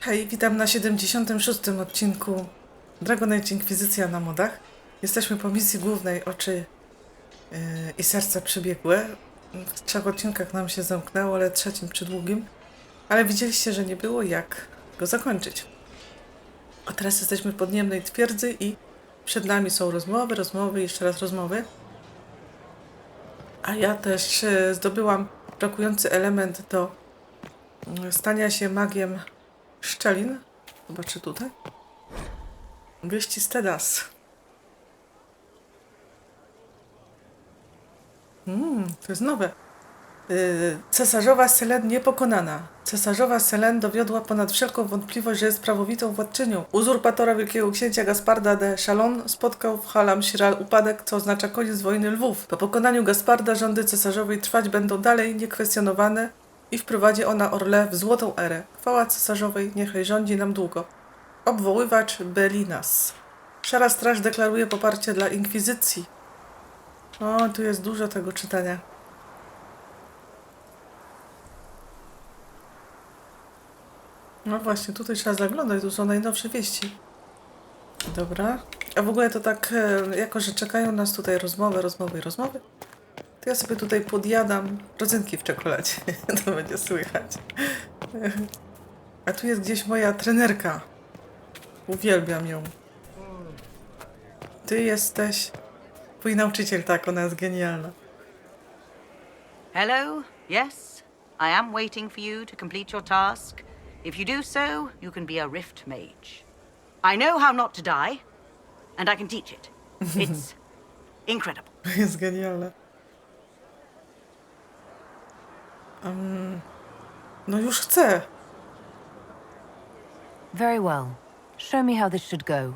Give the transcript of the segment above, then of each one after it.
Hej, witam na 76. odcinku Dragon Age Inkwizycja na modach. Jesteśmy po misji głównej Oczy i serca przebiegłe. W 3 odcinkach nam się zamknęło, ale trzecim przydługim. Ale widzieliście, że nie było jak go zakończyć. A teraz jesteśmy w Podniebnej Twierdzy i przed nami są rozmowy, jeszcze raz rozmowy. A ja też zdobyłam brakujący element do stania się magiem szczelin. Zobaczę tutaj. Wyściste das. To jest nowe. Cesarzowa Selen niepokonana. Cesarzowa Selen dowiodła ponad wszelką wątpliwość, że jest prawowitą władczynią. Uzurpatora wielkiego księcia Gasparda de Chalon spotkał w Halam Siral upadek, co oznacza koniec wojny lwów. Po pokonaniu Gasparda rządy cesarzowej trwać będą dalej niekwestionowane i wprowadzi ona Orle w złotą erę. Chwała cesarzowej niechaj rządzi nam długo. Obwoływacz Belinas. Szara Straż deklaruje poparcie dla Inkwizycji. O, tu jest dużo tego czytania. No właśnie, tutaj trzeba zaglądać, tu są najnowsze wieści. Dobra. A w ogóle to tak, jako że czekają nas tutaj rozmowy, to ja sobie tutaj podjadam rodzynki w czekoladzie. To będzie słychać. A tu jest gdzieś moja trenerka. Uwielbiam ją. Ty jesteś... Twój nauczyciel, tak, ona jest genialna. Hello, yes, I am waiting for you to complete your task. If you do so, you can be a rift mage. I know how not to die, and I can teach it. It's incredible. Jest genialna. No już chcę. Very well. Show me how this should go.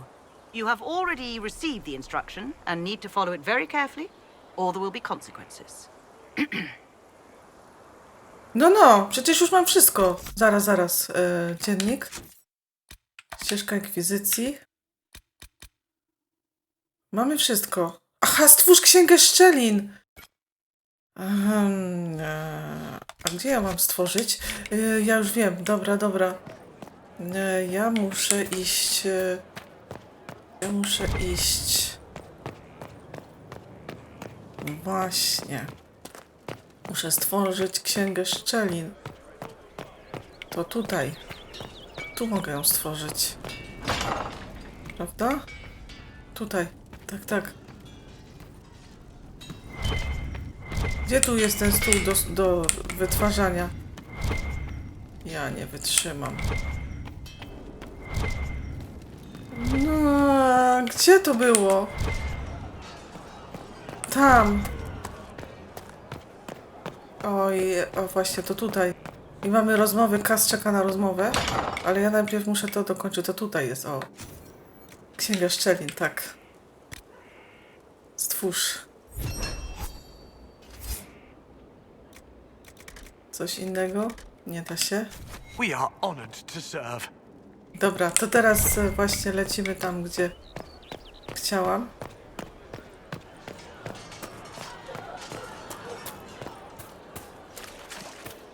You have already received the instruction and need to follow it very carefully, or there will be consequences. No, przecież już mam wszystko. Zaraz. Dziennik. Ścieżka inkwizycji. Mamy wszystko. Aha, stwórz księgę szczelin. A gdzie ja mam stworzyć? Ja już wiem. Dobra. Ja muszę iść... Właśnie. Muszę stworzyć księgę szczelin. To tutaj. Tu mogę ją stworzyć. Prawda? Tutaj. Tak. Gdzie tu jest ten stół do wytwarzania? Ja nie wytrzymam. No, gdzie to było? Tam. Oj, o właśnie, to tutaj. I mamy rozmowy, Kas czeka na rozmowę, ale ja najpierw muszę to dokończyć. To tutaj jest, o. Księga szczelin, tak. Stwórz. Coś innego? Nie da się. We are honored to serve. Dobra, to teraz właśnie lecimy tam, gdzie chciałam.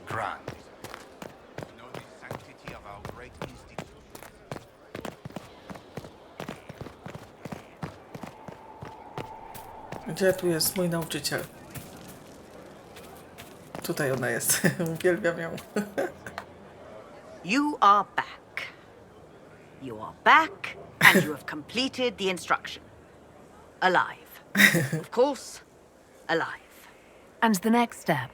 Grant. Gdzie tu jest mój nauczyciel? Tutaj ona jest. Uwielbiam ją. You are back. You are back, and you have completed the instruction. Alive. Of course, alive. And the next step?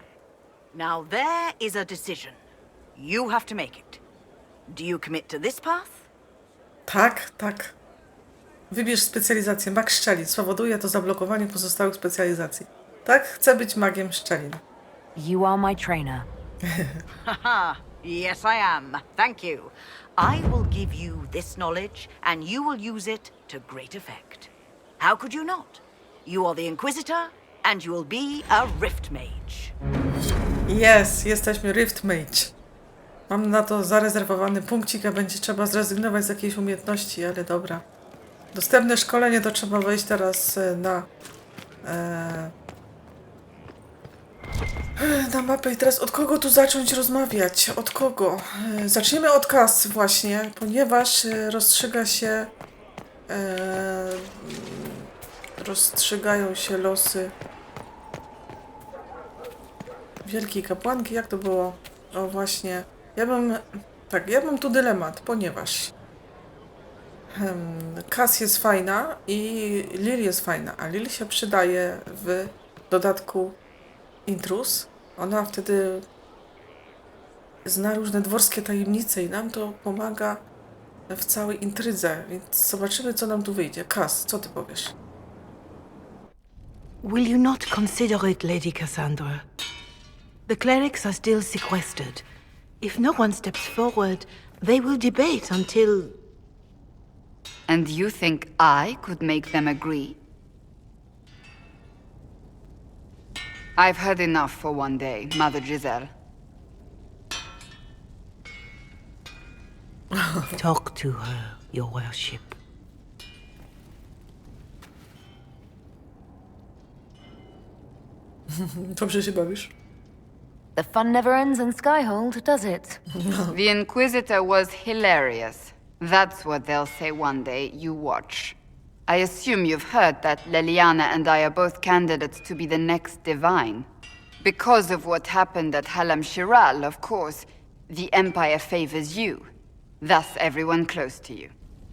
Now there is a decision. You have to make it. Do you commit to this path? Tak. Wybierz specjalizację. Mag szczelin. Spowoduje to zablokowanie pozostałych specjalizacji. Tak? Chcę być magiem szczelin. You are my trainer. Haha, yes I am. Thank you. I will give you this knowledge, and you will use it to great effect. How could you not? You are the Inquisitor, and you will be a Rift Mage. Jesteśmy Rift Mage. Mam na to zarezerwowany punkcik, a będzie trzeba zrezygnować z jakiejś umiejętności, ale dobra. Dostępne szkolenie to trzeba wejść teraz na Na mapę i teraz od kogo tu zacząć rozmawiać? Od kogo? Zaczniemy od kas właśnie, ponieważ rozstrzygają się losy wielkiej kapłanki. Jak to było? O właśnie, ja bym tu dylemat, ponieważ Kas jest fajna i Lil jest fajna, a Lil się przydaje w dodatku Intrus. Ona wtedy zna różne dworskie tajemnice i nam to pomaga w całej intrydze, więc zobaczymy, co nam tu wyjdzie. Kas, co ty powiesz? Will you not consider it, Lady Cassandra? The clerics are still sequestered. If no one steps forward, they will debate until... And you think I could make them agree? I've heard enough for one day, Mother Giselle. Talk to her, your worship. Dobrze się bawisz? The fun never ends in Skyhold, does it? The Inquisitor was hilarious. That's what they'll say one day, you watch. I assume you've heard that Leliana and I are both candidates to be the next Divine. Because of what happened at Halam Shiral, of course, the Empire favors you. Thus everyone close to you.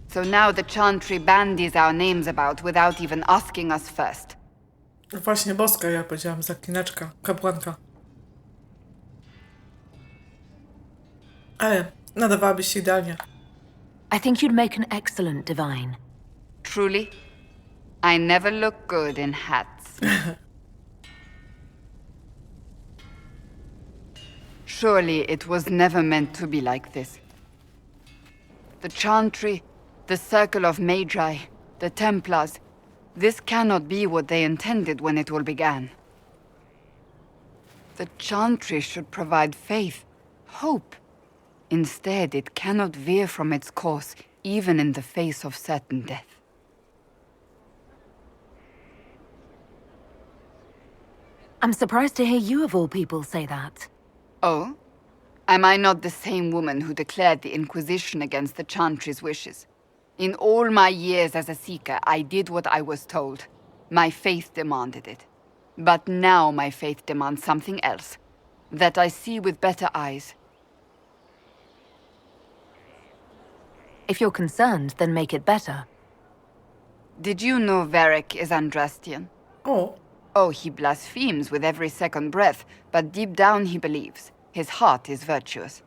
So now the Chantry bandies our names about without even asking us first. Właśnie boska, ja powiedziałam, zaklinaczka, kapłanka. Ale nadawałabyś się idealnie. I think you'd make an excellent divine. Truly? I never look good in hats. Surely it was never meant to be like this. The Chantry, the Circle of Magi, the Templars, this cannot be what they intended when it all began. The Chantry should provide faith, hope. Instead, it cannot veer from its course, even in the face of certain death. I'm surprised to hear you of all people say that. Oh? Am I not the same woman who declared the Inquisition against the Chantry's wishes? In all my years as a Seeker, I did what I was told. My faith demanded it. But now my faith demands something else. That I see with better eyes. If you're concerned, then make it better. Did you know Varric is Andrastian? O, Oh, he blasphemes with every second breath, but deep down he believes. His heart is virtuous.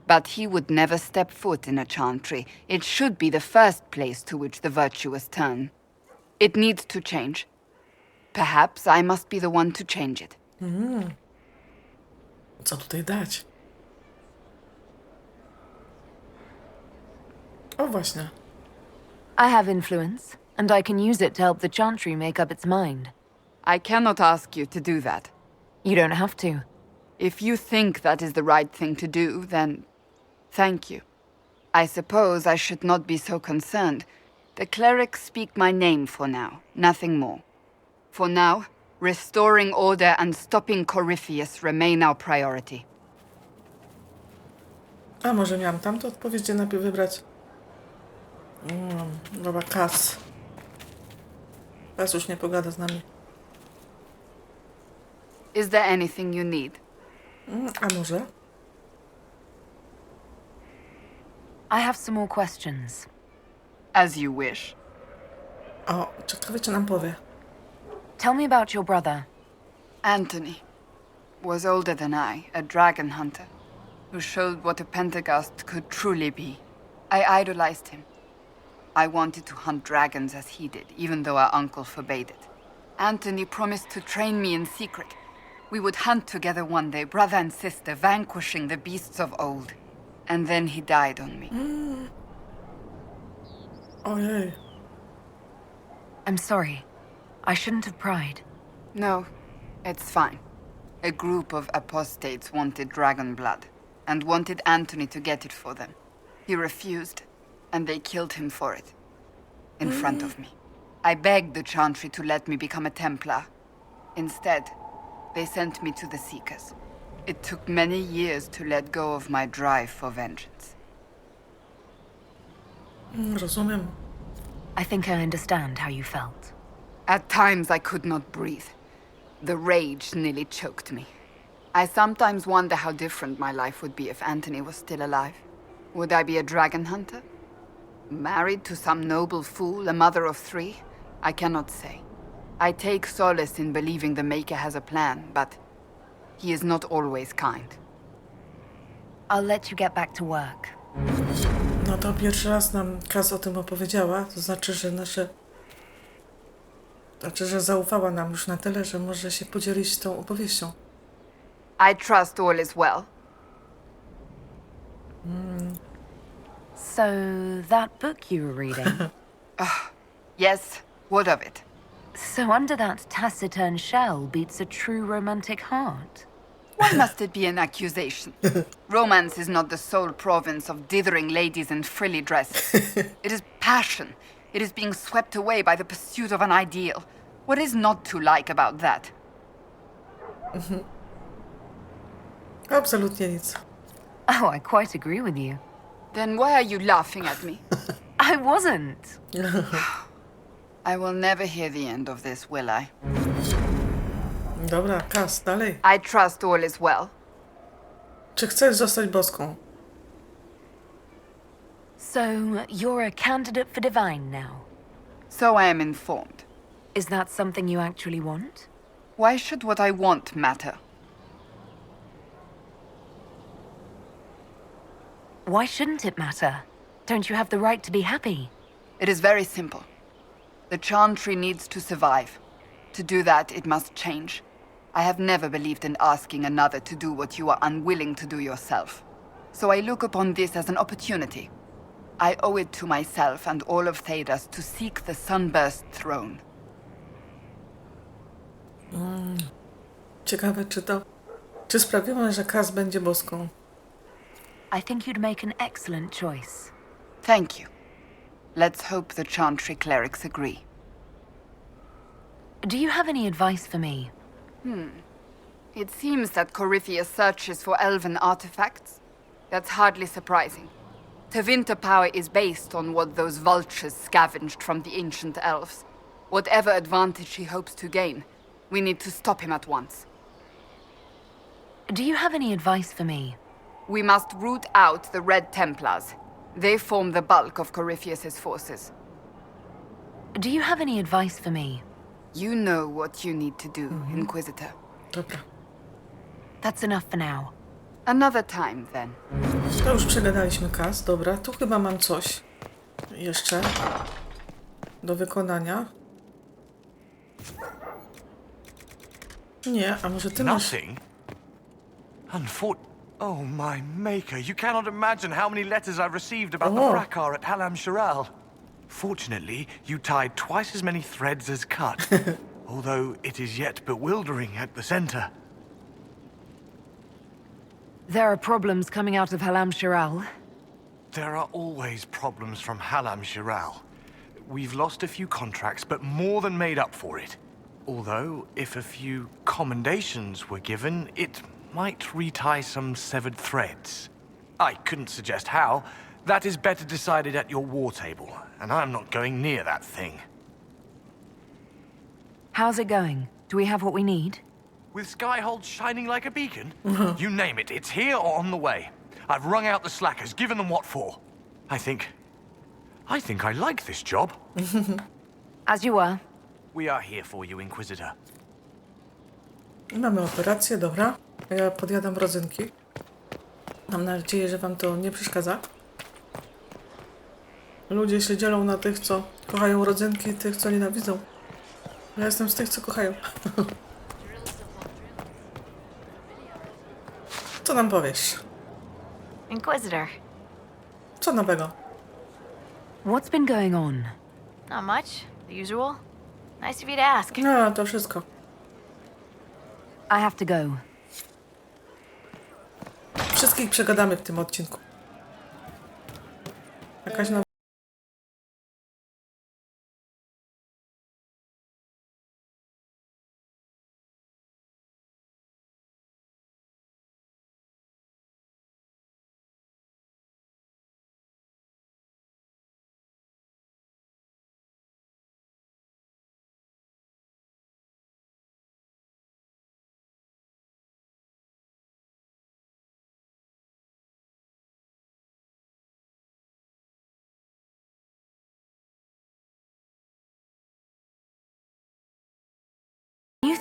But he would never step foot in a Chantry. It should be the first place to which the virtuous turn. It needs to change. Perhaps I must be the one to change it. co tutaj dać? O, właśnie. I have influence, and I can use it to help the Chantry make up its mind. I cannot ask you to do that. You don't have to. If you think that is the right thing to do, then thank you. I suppose I should not be so concerned. The clerics speak my name for now, nothing more. For now, restoring order and stopping Corypheus remain our priority. A może miałam tamto odpowiedź, gdzie najpierw wybrać? Dobra, Kas. Kas już nie pogada z nami. Is there anything you need? A może? I have some more questions. As you wish. O, ciekawe, czy nam powie. Tell me about your brother. Anthony was older than I, a dragon hunter, who showed what a Pentagast could truly be. I idolized him. I wanted to hunt dragons as he did, even though our uncle forbade it. Anthony promised to train me in secret. We would hunt together one day, brother and sister, vanquishing the beasts of old. And then he died on me. Ojej. I'm sorry. I shouldn't have pried. No, it's fine. A group of apostates wanted dragon blood, and wanted Anthony to get it for them. He refused, and they killed him for it. In front of me. I begged the Chantry to let me become a Templar. Instead, They sent me to the Seekers. It took many years to let go of my drive for vengeance. Rozumiem. I think I understand how you felt. At times I could not breathe. The rage nearly choked me. I sometimes wonder how different my life would be if Anthony was still alive. Would I be a dragon hunter? Married to some noble fool, a mother of 3? I cannot say. I take solace in believing the Maker has a plan, but he is not always kind. I'll let you get back to work. No to pierwszy raz nam Kaz o tym opowiedziała, to znaczy, że zaufała nam już na tyle, że może się podzielić tą opowieścią. I trust all is well. So, that book you were reading. Yes, what of it? So under that taciturn shell beats a true romantic heart. Why must it be an accusation? Romance is not the sole province of dithering ladies in frilly dresses. It is passion. It is being swept away by the pursuit of an ideal. What is not to like about that? Absolutnie nic. Oh, I quite agree with you. Then why are you laughing at me? I wasn't. I will never hear the end of this, will I? Dobra, Kaz, dalej. I trust all is well. Czy chcesz zostać boską? So, you're a candidate for divine now. So I am informed. Is that something you actually want? Why should what I want matter? Why shouldn't it matter? Don't you have the right to be happy? It is very simple. The Chantry needs to survive. To do that, it must change. I have never believed in asking another to do what you are unwilling to do yourself. So I look upon this as an opportunity. I owe it to myself and all of Thedas to seek the Sunburst throne. Ciekawe, czy sprawimy, że Kaz będzie boską. I think you'd make an excellent choice. Thank you. Let's hope the Chantry clerics agree. Do you have any advice for me? It seems that Corypheus searches for elven artifacts. That's hardly surprising. Tevinter power is based on what those vultures scavenged from the ancient elves. Whatever advantage he hopes to gain, we need to stop him at once. Do you have any advice for me? We must root out the Red Templars. They form the bulk of Corypheus's forces. Do you have any advice for me? You know what you need to do, Inquisitor. Dobra. That's enough for now. Another time, then. To już przegadaliśmy Kaz. Dobra, tu chyba mam coś jeszcze do wykonania. Nie, a może ty masz... Nothing? Oh, my maker, you cannot imagine how many letters I've received about the fracas at Halam Shiral. Fortunately, you tied twice as many threads as cut, although it is yet bewildering at the center. There are problems coming out of Halam Shiral. There are always problems from Halam Shiral. We've lost a few contracts, but more than made up for it. Although, if a few commendations were given, it might retie some severed threads. I couldn't suggest how. That is better decided at your war table, and I'm not going near that thing. How's it going? Do we have what we need? With Skyhold shining like a beacon? You name it, it's here or on the way. I've wrung out the slackers, given them what for. I think I like this job. As you were. We are here for you, Inquisitor. Mamy operację, dobra. Ja podjadam rodzynki. Mam nadzieję, że wam to nie przeszkadza. Ludzie się dzielą na tych, co kochają rodzynki, i tych, co nienawidzą. Ja jestem z tych, co kochają. Co nam powiesz? Inquisitor. Co nowego? What's been going on? Not much. The usual. Nice of you to ask. No, to wszystko. I have to go. Wszystkich przegadamy w tym odcinku. Jakaś nowa...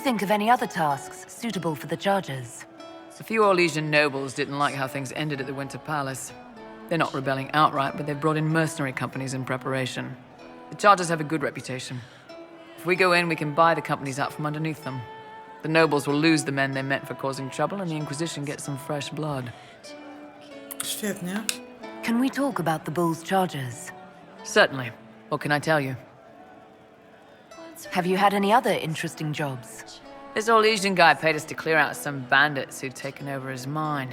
think of any other tasks suitable for the Chargers? A few Orlesian nobles didn't like how things ended at the Winter Palace. They're not rebelling outright, but they've brought in mercenary companies in preparation. The Chargers have a good reputation. If we go in, we can buy the companies out from underneath them. The nobles will lose the men they meant for causing trouble, and the Inquisition gets some fresh blood. Świetnie. Can we talk about the Bull's Chargers? Certainly. What can I tell you? Have you had any other interesting jobs? This Orlesian guy paid us to clear out some bandits who'd taken over his mine.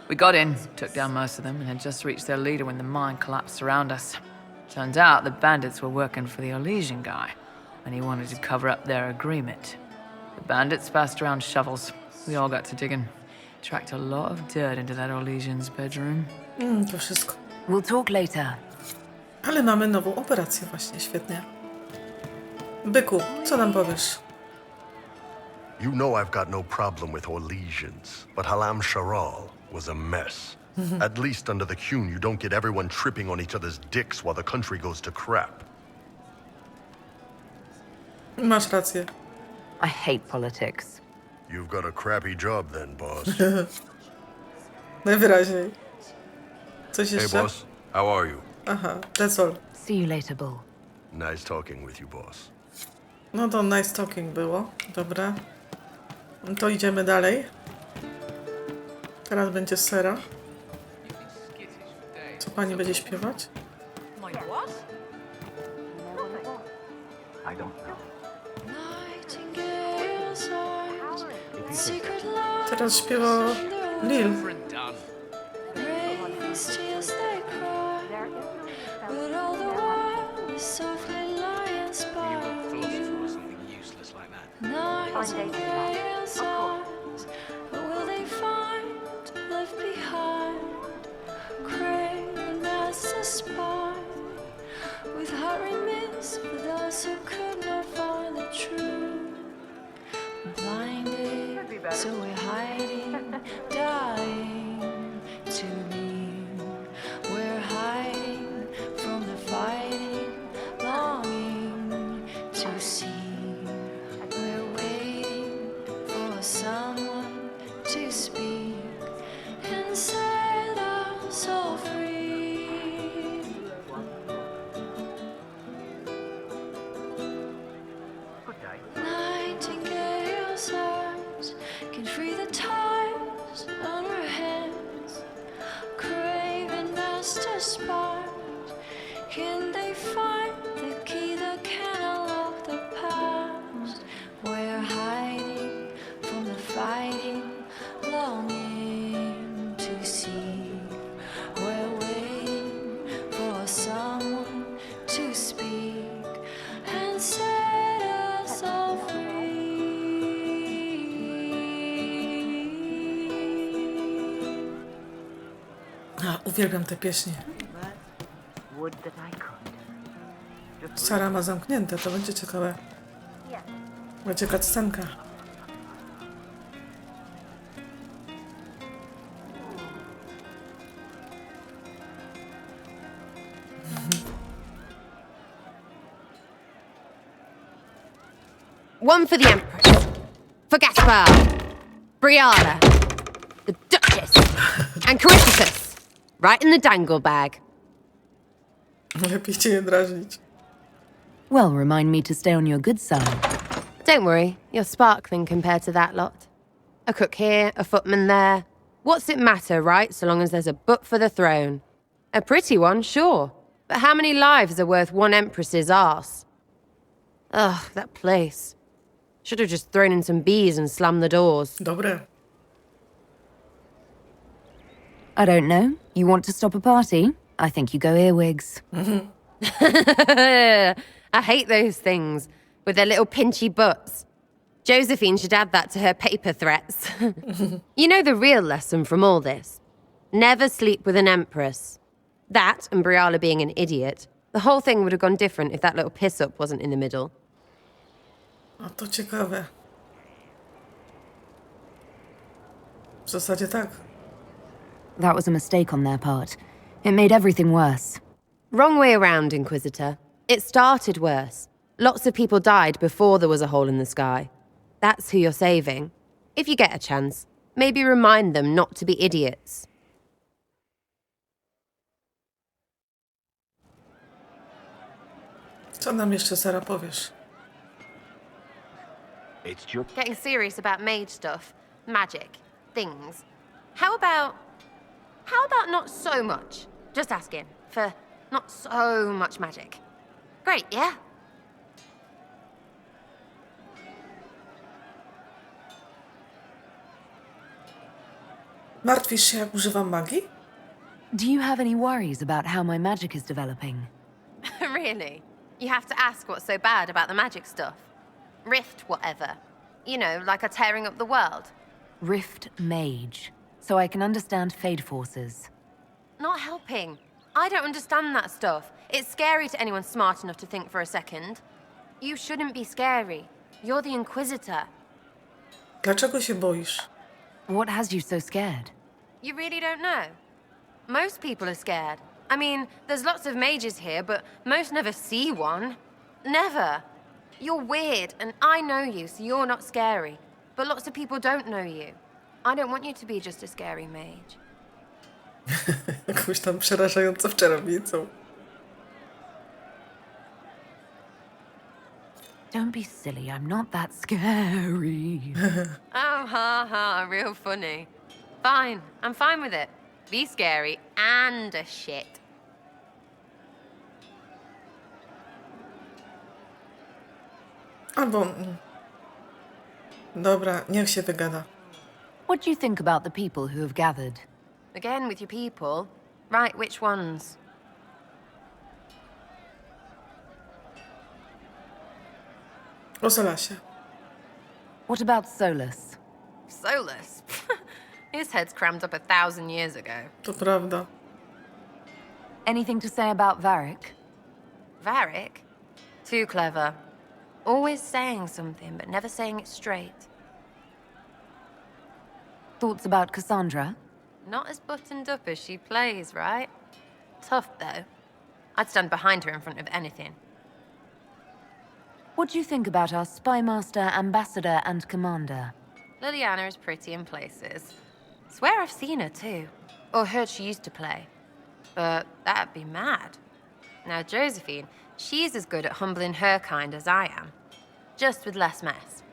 We got in, took down most of them, and had just reached their leader when the mine collapsed around us. Turns out the bandits were working for the Orlesian guy, and he wanted to cover up their agreement. The bandits passed around shovels. We all got to digging. Tracked a lot of dirt into that Orlesian's bedroom. To wszystko. We'll talk later. Ale mamy nową operację właśnie, świetnie. Byku, co nam powiesz? You know I've got no problem with Orlesians, but Halam Sharal was a mess. At least under the Qun, you don't get everyone tripping on each other's dicks while the country goes to crap. Masz rację. I hate politics. You've got a crappy job then, boss. Najwyraźniej. Coś Hey, jeszcze? boss. How are you? Aha, that's all. See you later, Bull. Nice talking with you, boss. No to nice talking było. Dobra. No to idziemy dalej. Teraz będzie sera. Co pani będzie śpiewać? Teraz śpiewa Lil. With heart remiss for those who could not find the truth. Blinded, so we're hiding, dying to leave. We're hiding from the fighting, longing to see. We're waiting for someone to speak and set us all free. Nightingale's arms can free the ties on our hands. Craving master sparks, can they find the key that can unlock the past? We're hiding from the fighting, longing to see. We're waiting for someone to speak and set us all free. Uwielbiam te pieśnie. Would that I could. Sara ma zamknięte, to będzie ciekawe. Będzie cutscenka. One for the Empress, for Gaspar, Briala, the Duchess, and Coryphasus. Right in the dangle bag. Lepiej cię nie drażnić. Well, remind me to stay on your good side. Don't worry, you're sparkling compared to that lot. A cook here, a footman there. What's it matter, right, so long as there's a butt for the throne? A pretty one, sure. But how many lives are worth one Empress's arse? Ugh, that place. Should have just thrown in some bees and slammed the doors. Dobre. I don't know. You want to stop a party? I think you go earwigs. I hate those things, with their little pinchy butts. Josephine should add that to her paper threats. You know the real lesson from all this? Never sleep with an empress. That, and Briala being an idiot, the whole thing would have gone different if that little piss-up wasn't in the middle. A to ciekawe. W zasadzie tak. That was a mistake on their part. It made everything worse. Wrong way around, Inquisitor. It started worse. Lots of people died before there was a hole in the sky. That's who you're saving. If you get a chance, maybe remind them not to be idiots. Co nam jeszcze, Sara, powiesz? Getting serious about mage stuff, magic, things. How about not so much? Just asking for not so much magic. Great, yeah? Martwisz się, jak używam magii? Do you have any worries about how my magic is developing? Really? You have to ask what's so bad about the magic stuff. Rift, whatever. You know, like a tearing up the world. Rift Mage, so I can understand Fade forces. Not helping. I don't understand that stuff. It's scary to anyone smart enough to think for a second. You shouldn't be scary. You're the Inquisitor. Dlaczego się boisz? What has you so scared? You really don't know? Most people are scared. I mean, there's lots of mages here, but most never see one. Never. You're weird, and I know you, so you're not scary. But lots of people don't know you. I don't want you to be just a scary mage. Jakąś tam przerażającą czarownicą. Don't be silly, I'm not that scary. Oh, ha ha, real funny. Fine, I'm fine with it. Be scary and a shit. Albo... Dobra, niech się wygada. What do you think about the people who have gathered? Again with your people? Right, which ones? O Solasie. What about Solus? Solus? His head's crammed up 1,000 years ago. To prawda. Anything to say about Varric? Varric? Too clever. Always saying something, but never saying it straight. Thoughts about Cassandra? Not as buttoned up as she plays, right? Tough, though. I'd stand behind her in front of anything. What do you think about our spymaster, ambassador, and commander? Liliana is pretty in places. Swear I've seen her, too. Or heard she used to play. But that'd be mad. Now, Josephine, she's as good at humbling her kind as I am. Just with less mess.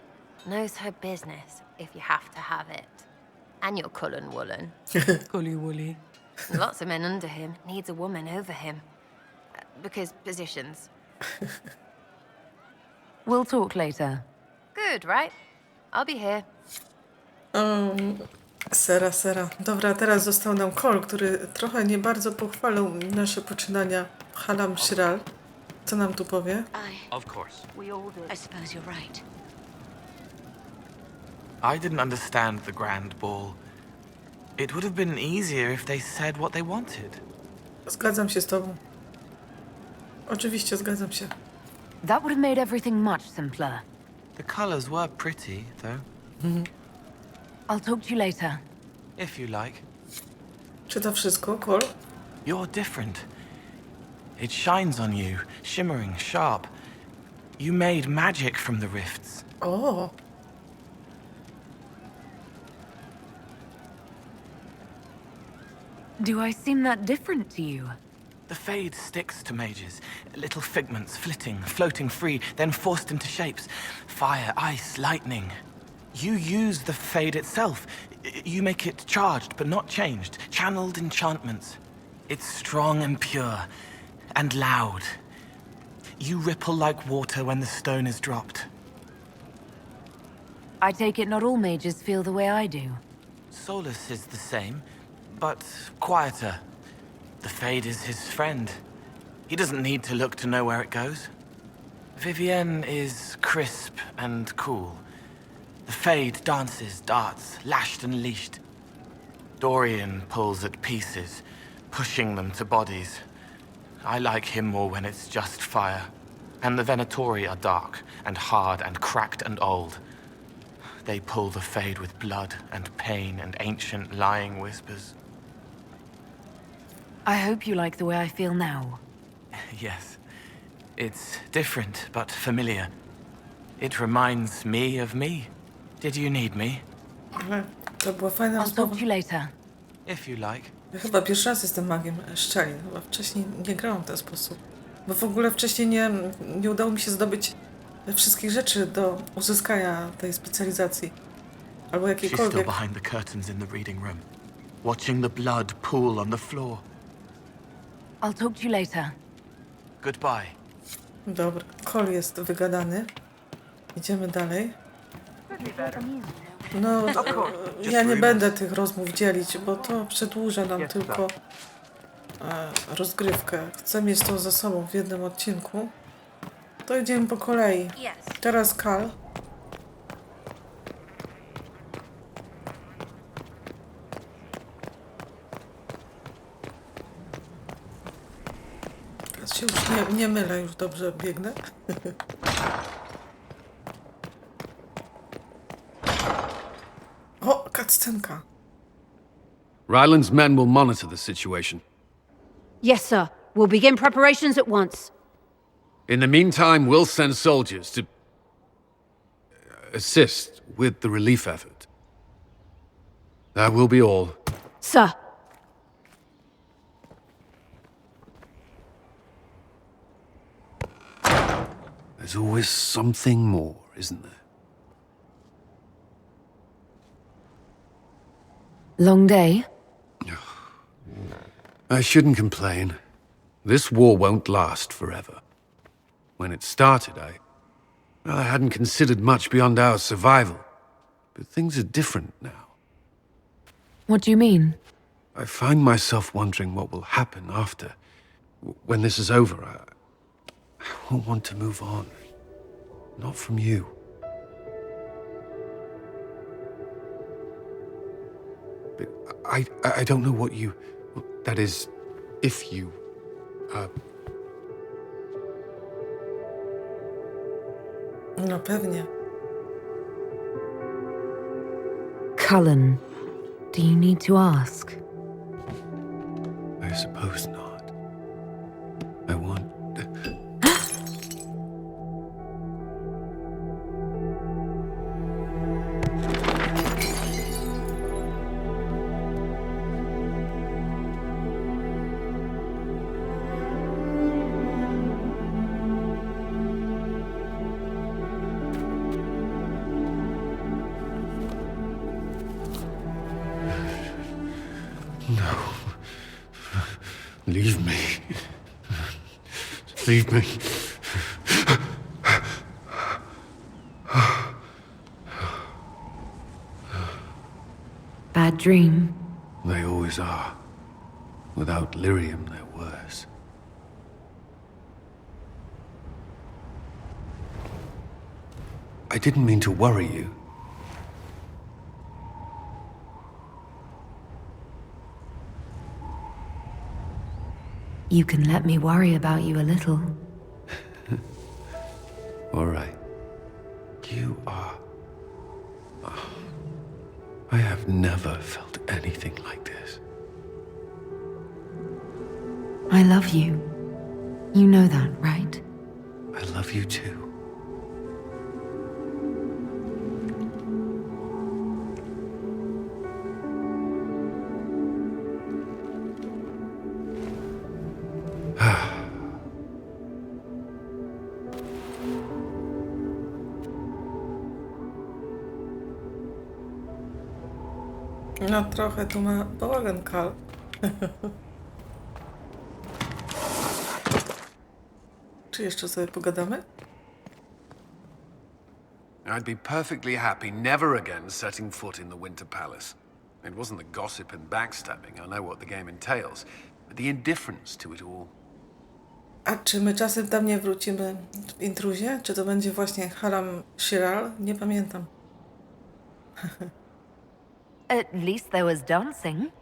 Knows her business, if you have to have it. And you're Cullen Woolen. Cully Woolly. Lots of men under him. Needs a woman over him. Because positions. We'll talk later. Good, right? I'll be here. Sera. Dobra, teraz został nam Cole, który trochę nie bardzo pochwalił nasze poczynania Halam Shiral. Co nam tu powie? Of course. We all do. I suppose you're right. I didn't understand the grand ball. It would have been easier if they said what they wanted. Zgadzam się z tobą. Oczywiście zgadzam się. That would have made everything much simpler. The colors were pretty, though. I'll talk to you later. If you like. Czy to wszystko, Cole? You're different. It shines on you, shimmering, sharp. You made magic from the rifts. O! Do I seem that different to you? The fade sticks to mages. Little figments flitting, floating free, then forced into shapes. Fire, ice, lightning. You use the fade itself. You make it charged, but not changed. Channeled enchantments. It's strong and pure. And loud. You ripple like water when the stone is dropped. I take it not all mages feel the way I do. Solus is the same, but quieter. The fade is his friend. He doesn't need to look to know where it goes. Vivienne is crisp and cool. The fade dances, darts, lashed and leashed. Dorian pulls at pieces, pushing them to bodies. I like him more when it's just fire. And the Venatori are dark and hard and cracked and old. They pull the fade with blood and pain and ancient lying whispers. I hope you like the way I feel now. Yes. It's different, but familiar. It reminds me of me. Did you need me? To była fajna I'll rozmowa. talk to you later. If you like. Ja chyba pierwszy raz jestem magiem szczelin. Chyba wcześniej nie grałam w ten sposób. Bo w ogóle wcześniej nie udało mi się zdobyć wszystkich rzeczy do uzyskania tej specjalizacji. Albo She's still jakiejkolwiek. behind the curtains in the reading room, watching the blood pool on the floor. I'll talk to you later. Goodbye. Dobra, Cole jest wygadany. Idziemy dalej. No, ja nie będę tych rozmów dzielić, bo to przedłuża nam tylko rozgrywkę. Chcę mieć to ze sobą w jednym odcinku. To idziemy po kolei. Teraz Cal. Teraz się już nie mylę, już dobrze biegnę. O, cutscenka. Ryland's men will monitor the situation. Yes, sir. We'll begin preparations at once. In the meantime, we'll send soldiers to assist with the relief effort. That will be all. Sir. There's always something more, isn't there? Long day? I shouldn't complain. This war won't last forever. When it started, I hadn't considered much beyond our survival. But things are different now. What do you mean? I find myself wondering what will happen after. When this is over, I won't want to move on. Not from you. But I don't know what you... That is, if you... No pewnie. Cullen, do you need to ask? I suppose not. I want... No. Leave me. Leave me. Bad dream? They always are. Without lyrium, they're worse. I didn't mean to worry you. You can let me worry about you a little. All right. You are... I have never felt anything like this. I love you. You know that, right? I love you too. No trochę tu ma bałagan Cal. Czy jeszcze sobie pogadamy? I'd be perfectly happy never again setting foot in the Winter Palace. It wasn't the gossip and backstabbing, I know what the game entails, but the indifference to it all. A czy my czasem tam nie wrócimy w intruzie? Czy to będzie właśnie Haram Shiral? Nie pamiętam. At least there was dancing.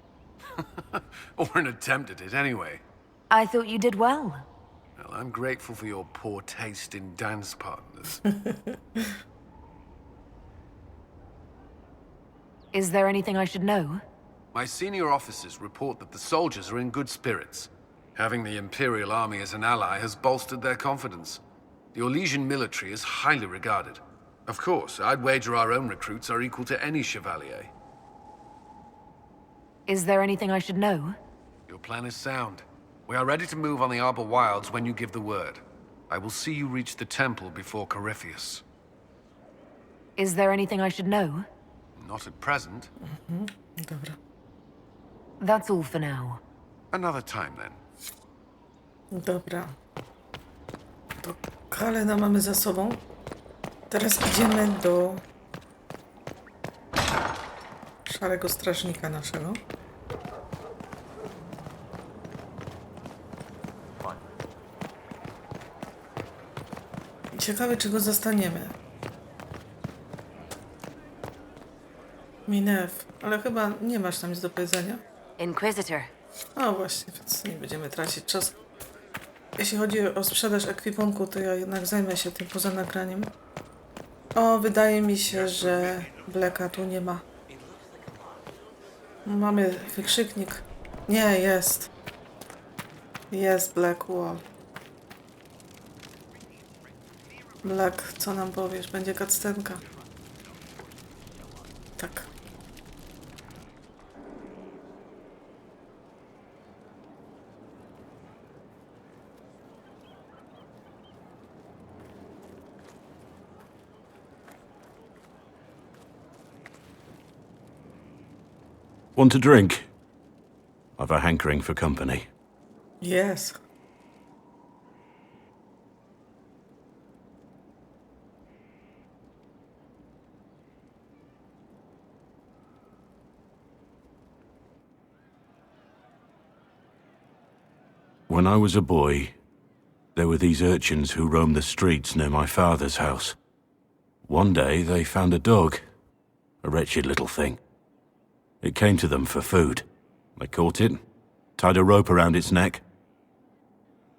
Or an attempt at it, anyway. I thought you did well. Well, I'm grateful for your poor taste in dance partners. Is there anything I should know? My senior officers report that the soldiers are in good spirits. Having the Imperial Army as an ally has bolstered their confidence. The Orlesian military is highly regarded. Of course, I'd wager our own recruits are equal to any chevalier. Is there anything I should know? Your plan is sound. We are ready to move on the Arbor Wilds when you give the word. I will see you reach the temple before Corypheus. Is there anything I should know? Not at present. Dobra. That's all for now. Another time then. Dobra. To Kalena mamy za sobą. Teraz idziemy do szarego strażnika naszego. Ciekawe, czy go zastaniemy. Minew, ale chyba nie masz tam nic do powiedzenia. Inquisitor. A właśnie, więc nie będziemy tracić czasu. Jeśli chodzi o sprzedaż ekwipunku, to ja jednak zajmę się tym poza nagraniem. O, wydaje mi się, że Blacka tu nie ma. Mamy wykrzyknik. Nie, jest. Jest Black Wall. Black, co nam powiesz? Będzie cutscenka. Tak. Want a drink? I've a hankering for company. Yes. When I was a boy, there were these urchins who roamed the streets near my father's house. One day they found a dog, a wretched little thing. It came to them for food. They caught it, tied a rope around its neck,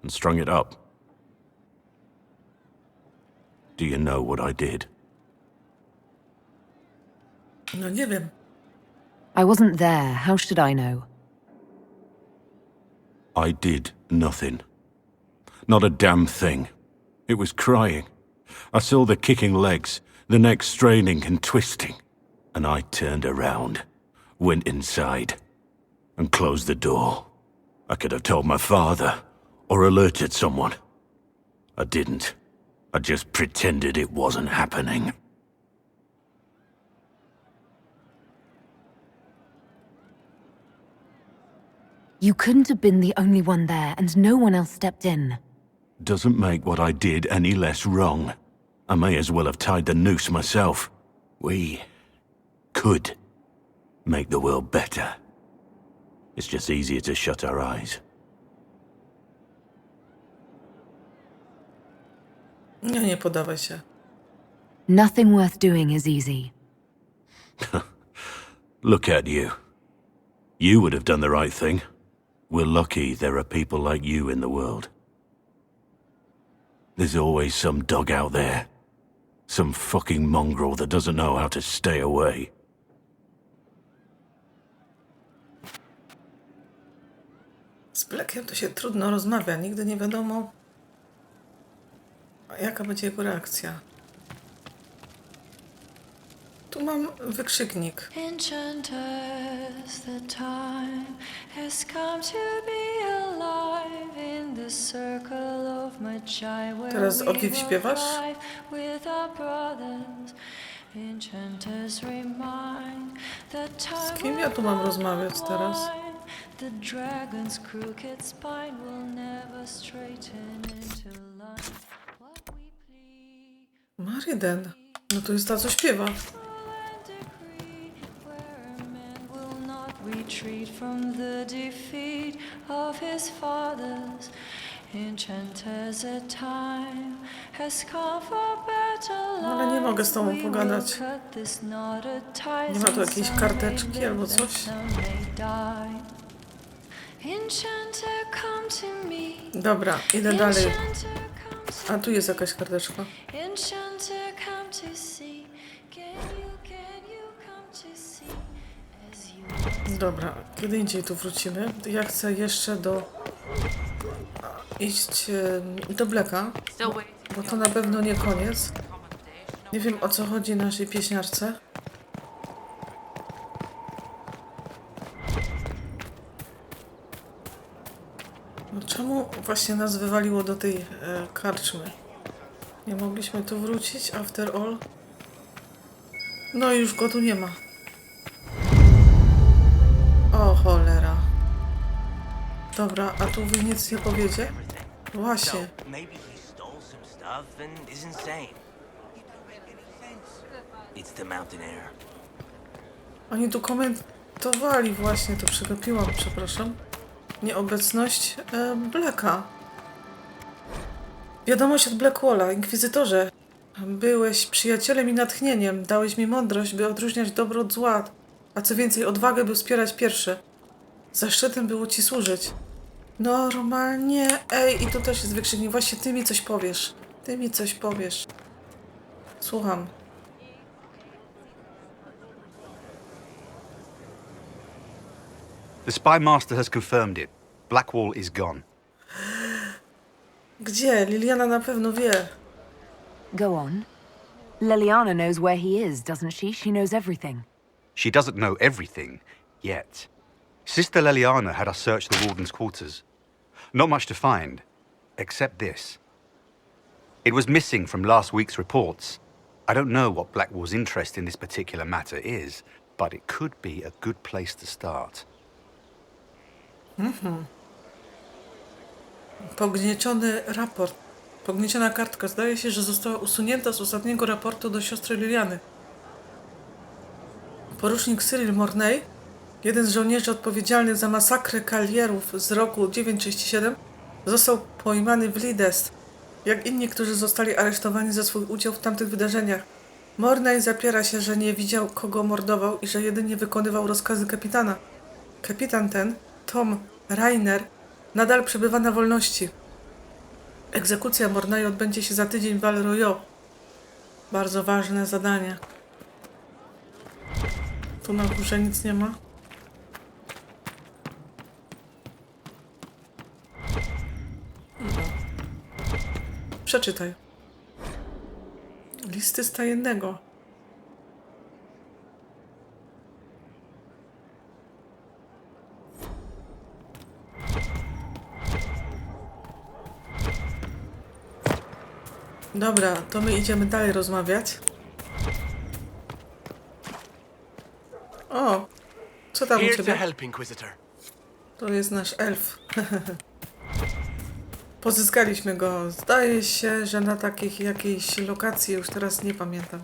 and strung it up. Do you know what I did? No nie wiem. I wasn't there. How should I know? I did nothing. Not a damn thing. It was crying. I saw the kicking legs, the neck straining and twisting, and I turned around, went inside, and closed the door. I could have told my father, or alerted someone. I didn't. I just pretended it wasn't happening. You couldn't have been the only one there, and no one else stepped in. Doesn't make what I did any less wrong. I may as well have tied the noose myself. We could make the world better. It's just easier to shut our eyes. Nie podawaj się. Nothing worth doing is easy. Look at you. You would have done the right thing. We're lucky there are people like you in the world. There's always some dog out there. Some fucking mongrel that doesn't know how to stay away. Z Blackiem to się trudno rozmawia. Nigdy nie wiadomo, jaka będzie jego reakcja. Tu mam wykrzyknik. Enchanters, the time has come to be alive in the circle of my child where Teraz Ogiw śpiewasz? with our brothers. Enchanters remind the time Z kim ja tu mam rozmawiać teraz? the dragon's crooked spine will never straighten into line. What we plead. Maryden. No to jest ta, co śpiewa. Retreat from the defeat of his fathers. Enchanters a time has come for battle. Ale nie mogę z tobą pogadać. Nie ma tu jakiejś karteczki albo coś? Dobra, idę dalej. A tu jest jakaś karteczka. Dobra, kiedy indziej tu wrócimy. Ja chcę jeszcze iść do Blacka, bo to na pewno nie koniec. Nie wiem, o co chodzi naszej pieśniarce. No czemu właśnie nas wywaliło do tej karczmy? Nie mogliśmy tu wrócić, after all? No i już go tu nie ma. O cholera. Dobra, a tu wy nic nie powiedzie? Właśnie. Maybe he stole some stuff and is insane. It's the mountain air. Oni tu komentowali właśnie, to przegapiłam, przepraszam. Nieobecność Blacka. Wiadomość od Blackwalla. Inkwizytorze. Byłeś przyjacielem i natchnieniem. Dałeś mi mądrość, by odróżniać dobro od zła. A co więcej, odwagę, by wspierać pierwsze. Zaszczytem było ci służyć. Normalnie. Ej, i tu też jest wykrzyknik. Właśnie ty mi coś powiesz. Ty mi coś powiesz. Słucham. The Spy Master has confirmed it. Blackwall is gone. Gdzie? Liliana na pewno wie. Go on. Liliana knows where he is, doesn't she? She knows everything. She doesn't know everything, yet. Sister Leliana had us search the Warden's quarters. Not much to find, except this. It was missing from last week's reports. I don't know what Blackwall's interest in this particular matter is, but it could be a good place to start. Pognieciony raport. Pognieciona kartka. Zdaje się, że została usunięta z ostatniego raportu do siostry Liliany. Porucznik Cyril Mornay, jeden z żołnierzy odpowiedzialnych za masakrę kalierów z roku 937, został pojmany w Lidest, jak inni, którzy zostali aresztowani za swój udział w tamtych wydarzeniach. Mornay zapiera się, że nie widział, kogo mordował i że jedynie wykonywał rozkazy kapitana. Kapitan ten, Tom Rainer, nadal przebywa na wolności. Egzekucja Mornay odbędzie się za tydzień w Val Royaux. Bardzo ważne zadanie. Tu na górze nic nie ma. Przeczytaj. Listy z tajemnego. Dobra, to my idziemy dalej rozmawiać. O, co tam u Here to ciebie? help, Inquisitor. To jest nasz elf. Pozyskaliśmy go. Zdaje się, że na jakiejś lokacji, już teraz nie pamiętam.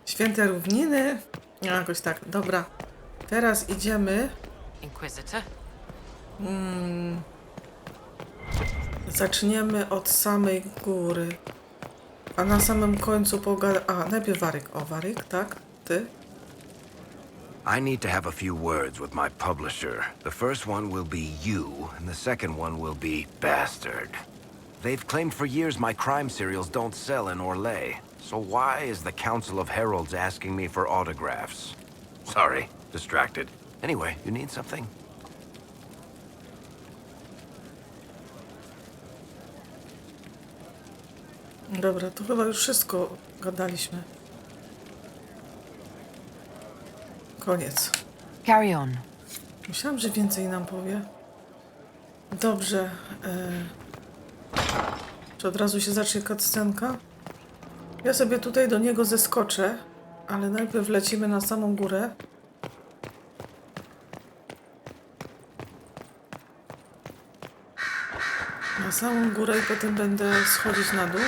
Święte Równiny? Jakoś tak, dobra. Teraz idziemy. Inquisitor? Zaczniemy od samej góry. A na samym końcu najpierw Waryk. O, Waryk, tak? Ty? I need to have a few words with my publisher. The first one will be you, and the second one will be Bastard. They've claimed for years my crime serials don't sell in Orlais. So why is the Council of Heralds asking me for autographs? Sorry, distracted. Anyway, you need something? Dobra, to chyba już wszystko gadaliśmy. Koniec. Carry on. Myślałam, że więcej nam powie. Dobrze. Czy od razu się zacznie cutscenka? Ja sobie tutaj do niego zeskoczę, ale najpierw lecimy na samą górę. Na samą górę i potem będę schodzić na dół.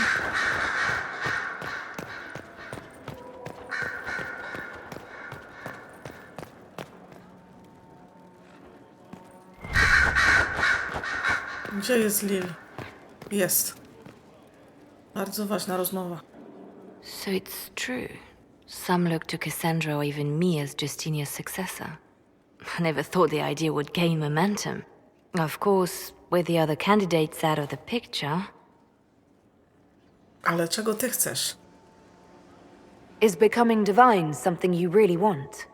Gdzie jest Lil? Jest. Bardzo ważna rozmowa. So it's true. Some look to Cassandra or even me as Justinia's successor. I never thought the idea would gain momentum. Of course, with the other candidates out of the picture. Ale czego ty chcesz? Is becoming divine something you really want?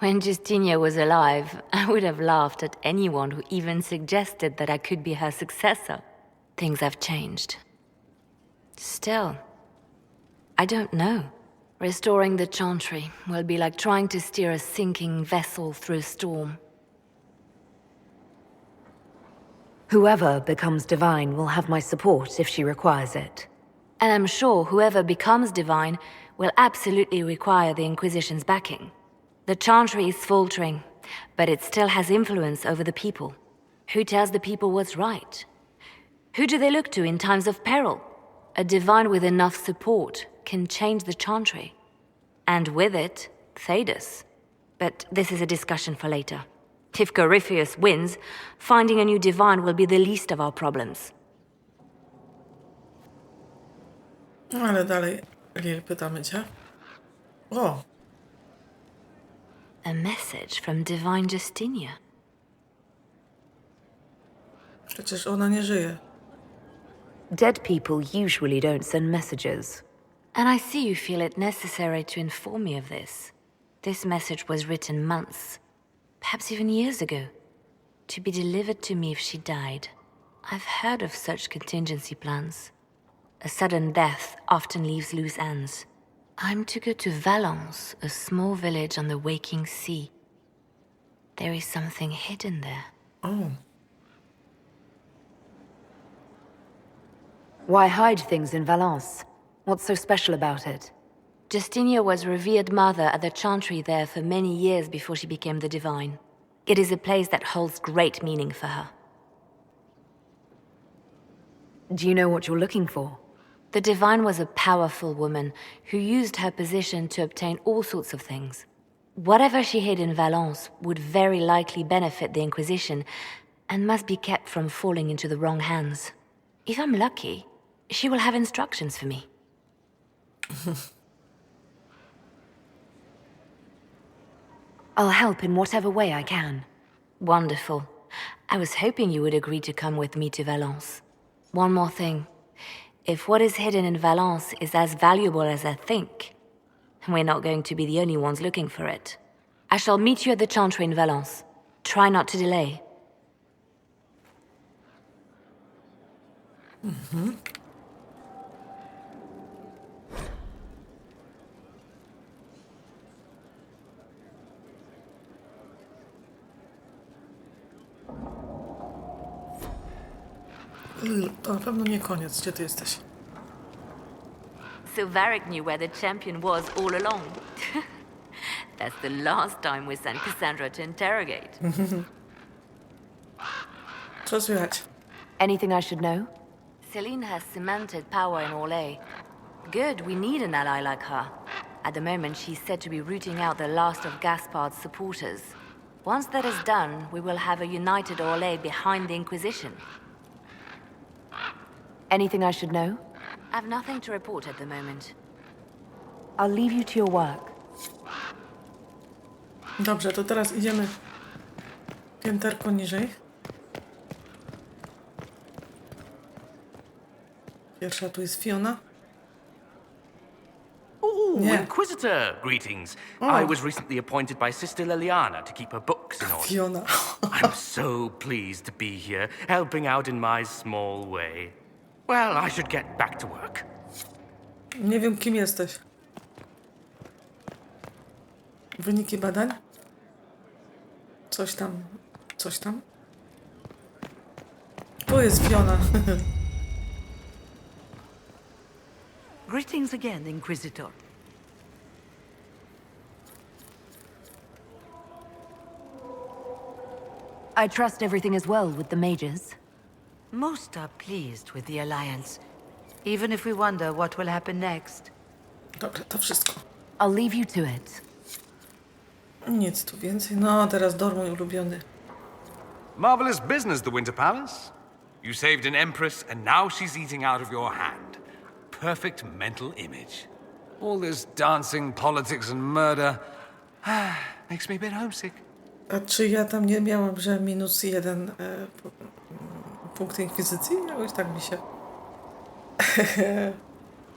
When Justinia was alive, I would have laughed at anyone who even suggested that I could be her successor. Things have changed. Still, I don't know. Restoring the Chantry will be like trying to steer a sinking vessel through a storm. Whoever becomes divine will have my support if she requires it. And I'm sure whoever becomes divine will absolutely require the Inquisition's backing. The Chantry is faltering, but it still has influence over the people. Who tells the people what's right? Who do they look to in times of peril? A divine with enough support can change the Chantry. And with it, Thedas. But this is a discussion for later. If Corypheus wins, finding a new divine will be the least of our problems. Ale dalej, Lil, pytamy cię. O, A message from Divine Justinia. przecież ona nie żyje. Dead people usually don't send messages. And I see you feel it necessary to inform me of this. This message was written months, perhaps even years ago, to be delivered to me if she died. I've heard of such contingency plans. A sudden death often leaves loose ends. I'm to go to Valence, a small village on the waking sea. There is something hidden there. Oh. Why hide things in Valence? What's so special about it? Justinia was revered mother at the Chantry there for many years before she became the divine. It is a place that holds great meaning for her. Do you know what you're looking for? The divine was a powerful woman who used her position to obtain all sorts of things. Whatever she hid in Valence would very likely benefit the Inquisition and must be kept from falling into the wrong hands. If I'm lucky, she will have instructions for me. I'll help in whatever way I can. Wonderful. I was hoping you would agree to come with me to Valence. One more thing. If what is hidden in Valence is as valuable as I think, we're not going to be the only ones looking for it. I shall meet you at the Chantry in Valence. Try not to delay. Mhm. To na pewno nie koniec. Gdzie ty jesteś? Silveric knew where the champion was all along. That's the last time we sent Cassandra to interrogate. Co słychać? Anything I should know? Celine has cemented power in Orlais. Good, we need an ally like her. At the moment, she's said to be rooting out the last of Gaspard's supporters. Once that is done, we will have a united Orlais behind the Inquisition. Anything I should know? I've nothing to report at the moment. I'll leave you to your work. Dobrze, to teraz idziemy pięterko niżej. Pierwsza tu jest Fiona. Ooh, Yeah. Inquisitor! Greetings. Oh. I was recently appointed by Sister Liliana to keep her books in order. Fiona. I'm so pleased to be here, helping out in my small way. Well, I should get back to work. Nie wiem, kim jesteś. Wyniki badań? Coś tam. Coś tam? Tu jest Fiona. Greetings again, Inquisitor. I trust everything is well with the mages. Most are pleased with the alliance, even if we wonder what will happen next. Dobra, to wszystko. I'll leave you to it. Nic tu więcej. No, teraz Dor, mój ulubiony. Marvelous business, the Winter Palace. You saved an empress, and now she's eating out of your hand. Perfect mental image. All this dancing, politics, and murder makes me a bit homesick. A czy ja tam nie miałam, że -1 punkt inkwizycji? Jakoś tak mi się...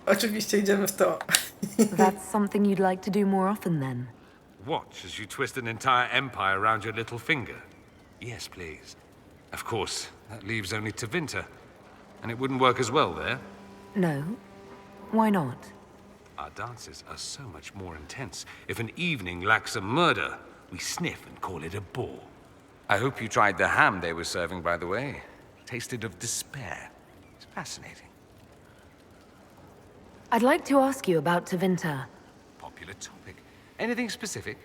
Oczywiście idziemy w to. That's something you'd like to do more often then? Watch as you twist an entire empire around your little finger. Yes, please. Of course, that leaves only Tevinter. And it wouldn't work as well there. No. Why not? Our dances are so much more intense. If an evening lacks a murder, we sniff and call it a ball. I hope you tried the ham they were serving, by the way. Tasted of despair. It's fascinating. I'd like to ask you about Tevinter. Popular topic. Anything specific?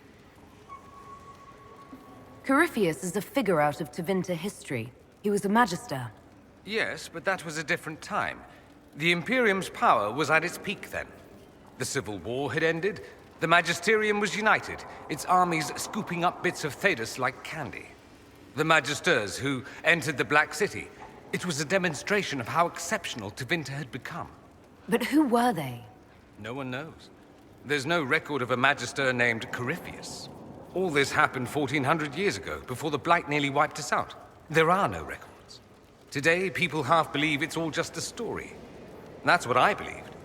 Corypheus is a figure out of Tevinter history. He was a magister. Yes, but that was a different time. The Imperium's power was at its peak then. The Civil War had ended. The Magisterium was united, its armies scooping up bits of Thedas like candy. The Magisters who entered the Black City. It was a demonstration of how exceptional Tevinter had become. But who were they? No one knows. There's no record of a Magister named Corypheus. All this happened 1400 years ago, before the Blight nearly wiped us out. There are no records. Today, people half believe it's all just a story. That's what I believed.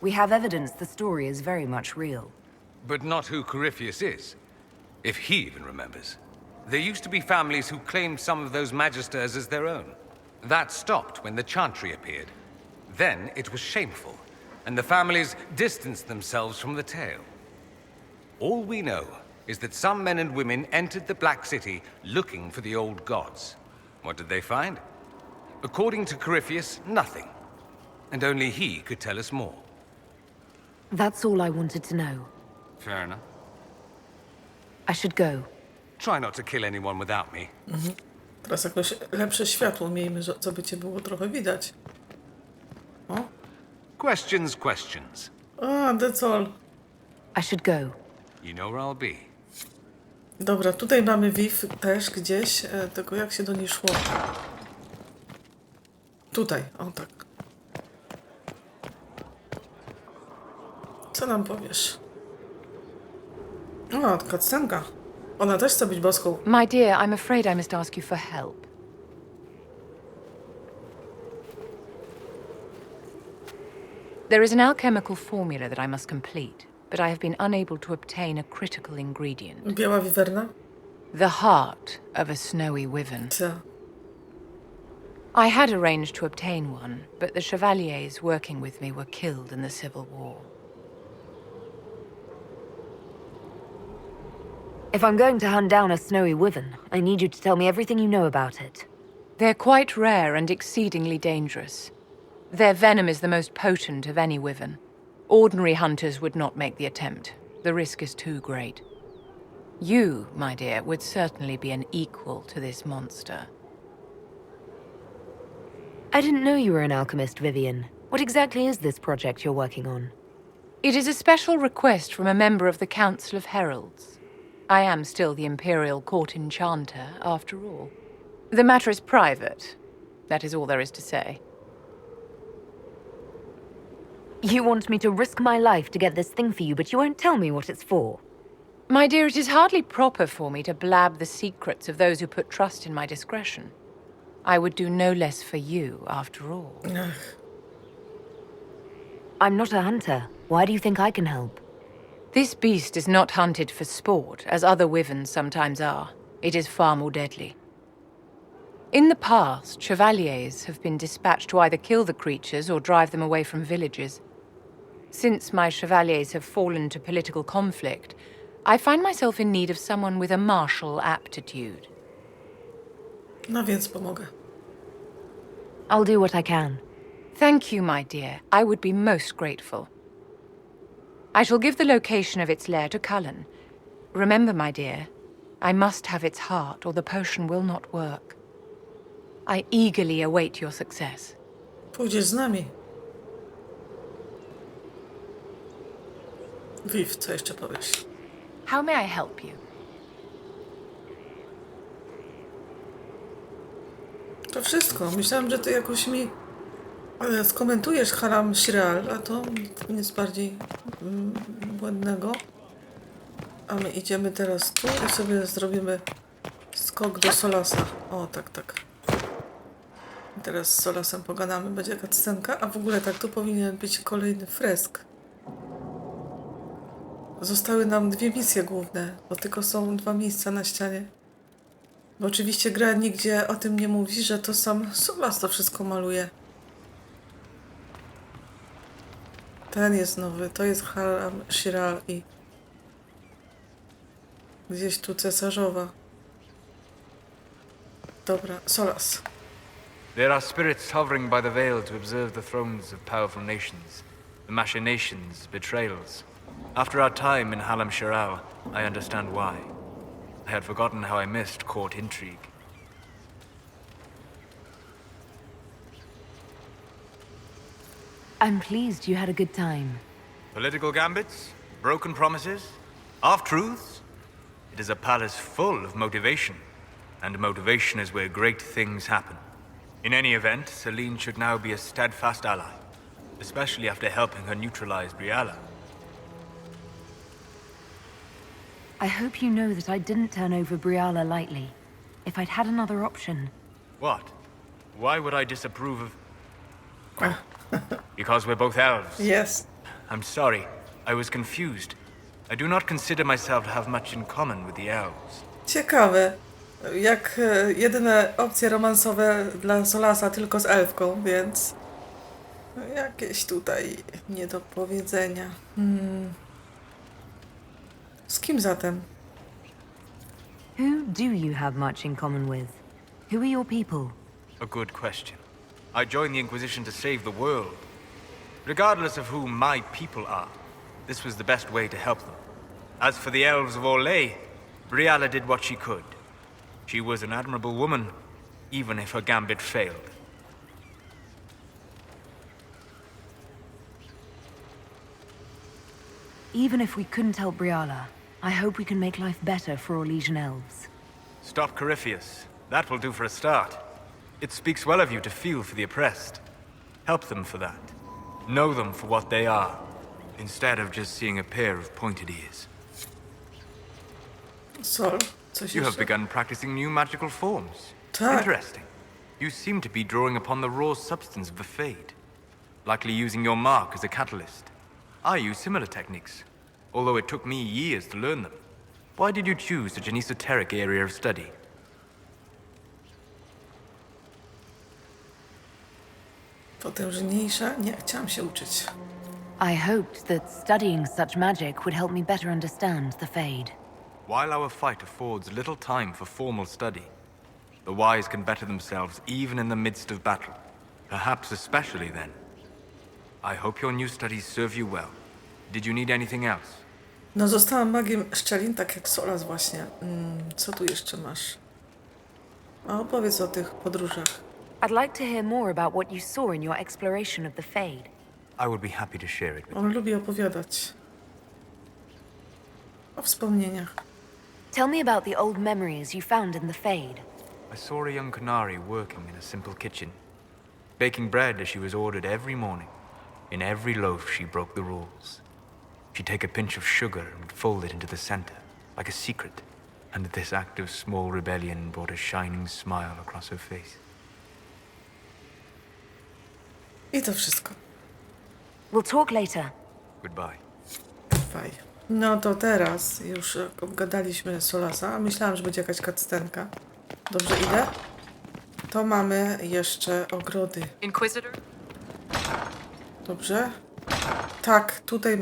We have evidence the story is very much real. But not who Corypheus is. If he even remembers. There used to be families who claimed some of those Magisters as their own. That stopped when the Chantry appeared. Then it was shameful, and the families distanced themselves from the tale. All we know is that some men and women entered the Black City looking for the old gods. What did they find? According to Corypheus, nothing. And only he could tell us more. That's all I wanted to know. Fair enough. I should go. Try not to kill anyone without me. Teraz jakoś lepsze światło miejmy, żeby cię było trochę widać. O. Questions. That's all. I should go. You know where I'll be. Dobra, tutaj mamy Viv też gdzieś, tylko jak się do niej szło? Tutaj, o tak. Co nam powiesz? O, cutscenka. Ona też chce być boską. My dear, I'm afraid I must ask you for help. There is an alchemical formula that I must complete, but I have been unable to obtain a critical ingredient. Biała wiwerna? The heart of a snowy wyvern. Co? I had arranged to obtain one, but the chevaliers working with me were killed in the Civil War. If I'm going to hunt down a snowy wyvern, I need you to tell me everything you know about it. They're quite rare and exceedingly dangerous. Their venom is the most potent of any wyvern. Ordinary hunters would not make the attempt. The risk is too great. You, my dear, would certainly be an equal to this monster. I didn't know you were an alchemist, Vivian. What exactly is this project you're working on? It is a special request from a member of the Council of Heralds. I am still the Imperial Court Enchanter, after all. The matter is private. That is all there is to say. You want me to risk my life to get this thing for you, but you won't tell me what it's for. My dear, it is hardly proper for me to blab the secrets of those who put trust in my discretion. I would do no less for you, after all. I'm not a hunter. Why do you think I can help? This beast is not hunted for sport, as other wyverns sometimes are. It is far more deadly. In the past, chevaliers have been dispatched to either kill the creatures or drive them away from villages. Since my chevaliers have fallen to political conflict, I find myself in need of someone with a martial aptitude. No więc pomogę. I'll do what I can. Thank you, my dear. I would be most grateful. I shall give the location of its lair to Cullen. Remember, my dear, I must have its heart or the potion will not work. I eagerly await your success. Pójdziesz z nami. Viv, co jeszcze powiesz? How may I help you? To wszystko. Myślałam, że ty jakoś mi skomentujesz Haram Shiral, a to nic bardziej błędnego. A my idziemy teraz tu i sobie zrobimy skok do Solasa. O, tak, tak. I teraz z Solasem pogadamy, będzie jakaś scenka, a w ogóle tak, tu powinien być kolejny fresk. Zostały nam 2 misje główne, bo tylko są 2 miejsca na ścianie. Bo oczywiście gra nigdzie o tym nie mówi, że to sam Solas to wszystko maluje. Ten jest nowy, to jest Halam Shiral i gdzieś tu cesarzowa. Dobra, Solas. There are spirits hovering by the veil to observe the thrones of powerful nations, the machinations, betrayals. After our time in Halam Shiral, I understand why. I had forgotten how I missed court intrigue. I'm pleased you had a good time. Political gambits, broken promises, half-truths. It is a palace full of motivation, and motivation is where great things happen. In any event, Celine should now be a steadfast ally, especially after helping her neutralize Briala. I hope you know that I didn't turn over Briala lightly. If I'd had another option... What? Why would I disapprove of... Because we're both elves. Yes. I'm sorry. I was confused. I do not consider myself to have much in common with the elves. Ciekawe. Jak jedyne opcje romansowe dla Solasa tylko z elfką, więc jakieś tutaj niedopowiedzenia. Z kim zatem? Who do you have much in common with? Who are your people? A good question. I joined the Inquisition to save the world. Regardless of who my people are, this was the best way to help them. As for the elves of Orlais, Briala did what she could. She was an admirable woman, even if her gambit failed. Even if we couldn't help Briala, I hope we can make life better for Orlesian elves. Stop Corypheus. That will do for a start. It speaks well of you to feel for the oppressed. Help them for that. Know them for what they are, instead of just seeing a pair of pointed ears. Sol, coś You have jeszcze? begun practicing new magical forms. Tak. Interesting. You seem to be drawing upon the raw substance of the Fade. Likely using your mark as a catalyst. I use similar techniques, although it took me years to learn them. Why did you choose such an esoteric area of study? Potężniejsza? Nie, chciałam się uczyć. I hoped that studying such magic would help me better understand the Fade. While our fight affords little time for formal study, the wise can better themselves even in the midst of battle. Perhaps especially then. I hope your new studies serve you well. Did you need anything else? No, zostałam magiem szczelin, tak jak Solas właśnie. Co tu jeszcze masz? A opowiedz o tych podróżach. I'd like to hear more about what you saw in your exploration of the Fade. I would be happy to share it with you. On lubi opowiadać o wspomnieniach. Tell me about the old memories you found in the Fade. I saw a young canary working in a simple kitchen, baking bread as she was ordered every morning. In every loaf she broke the rules. She'd take a pinch of sugar and fold it into the center, like a secret, and this act of small rebellion brought a shining smile across her face. I to wszystko. We'll talk later. Goodbye. Faj. No to teraz już obgadaliśmy Solasa. Myślałam, że będzie jakaś cutscenka. Dobrze idę? To mamy jeszcze ogrody. Inquisitor? Dobrze? Tak, tutaj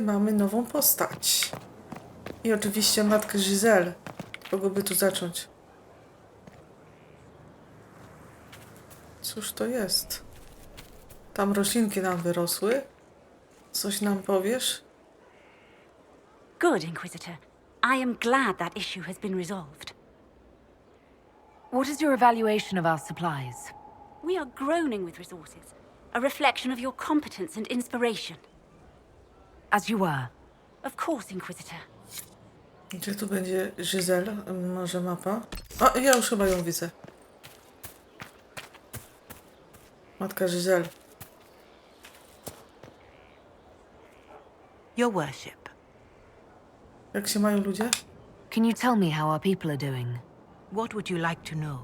mamy nową postać. I oczywiście matkę Giselle. Kogo by tu zacząć? Cóż to jest? Tam roślinki nam wyrosły. Coś nam powiesz? Good, Inquisitor. I am glad that issue has been resolved. What is your evaluation of our supplies? We are groaning with resources, a reflection of your competence and inspiration. As you were. Of course, Inquisitor. Gdzie tu będzie Giselle? Może mapa? A, ja już chyba ją widzę. Matka Giselle. Your worship. Jak się mają ludzie? Can you tell me how our people are doing? What would you like to know?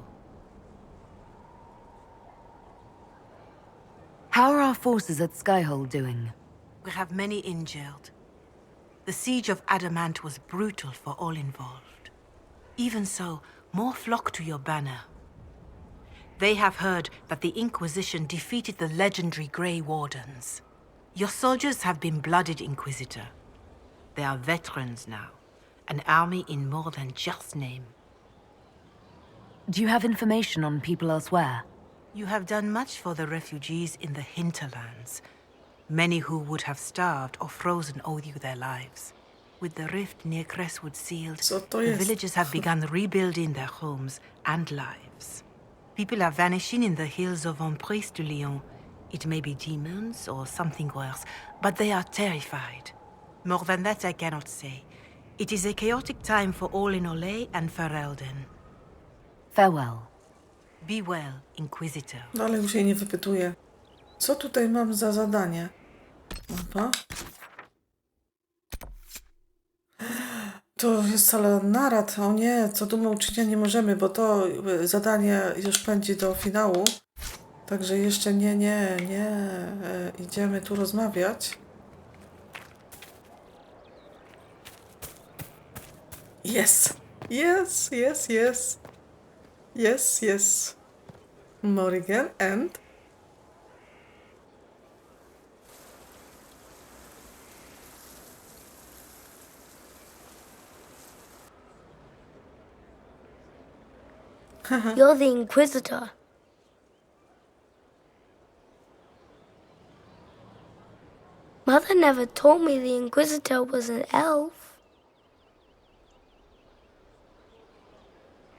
How are our forces at Skyhold doing? We have many injured. The siege of Adamant was brutal for all involved. Even so, more flock to your banner. They have heard that the Inquisition defeated the legendary Grey Wardens. Your soldiers have been blooded, Inquisitor. They are veterans now, an army in more than just name. Do you have information on people elsewhere? You have done much for the refugees in the hinterlands. Many who would have starved or frozen owe you their lives. With the rift near Crestwood sealed, the villagers have begun rebuilding their homes and lives. People are vanishing in the hills of Emprise de Lyon. It may be demons or something worse, but they are terrified. More than that I cannot say. It is a chaotic time for all in Olay and Ferelden. Farewell. Be well, Inquisitor. No ale już jej nie wypytuję. Co tutaj mam za zadanie? Opa. To jest sala narad. O nie, co dumą uczynia nie możemy, bo to zadanie już pędzi do finału. Także jeszcze nie. Idziemy tu rozmawiać. Yes. Morrigan and... You're the Inquisitor. Mother never told me the Inquisitor was an elf.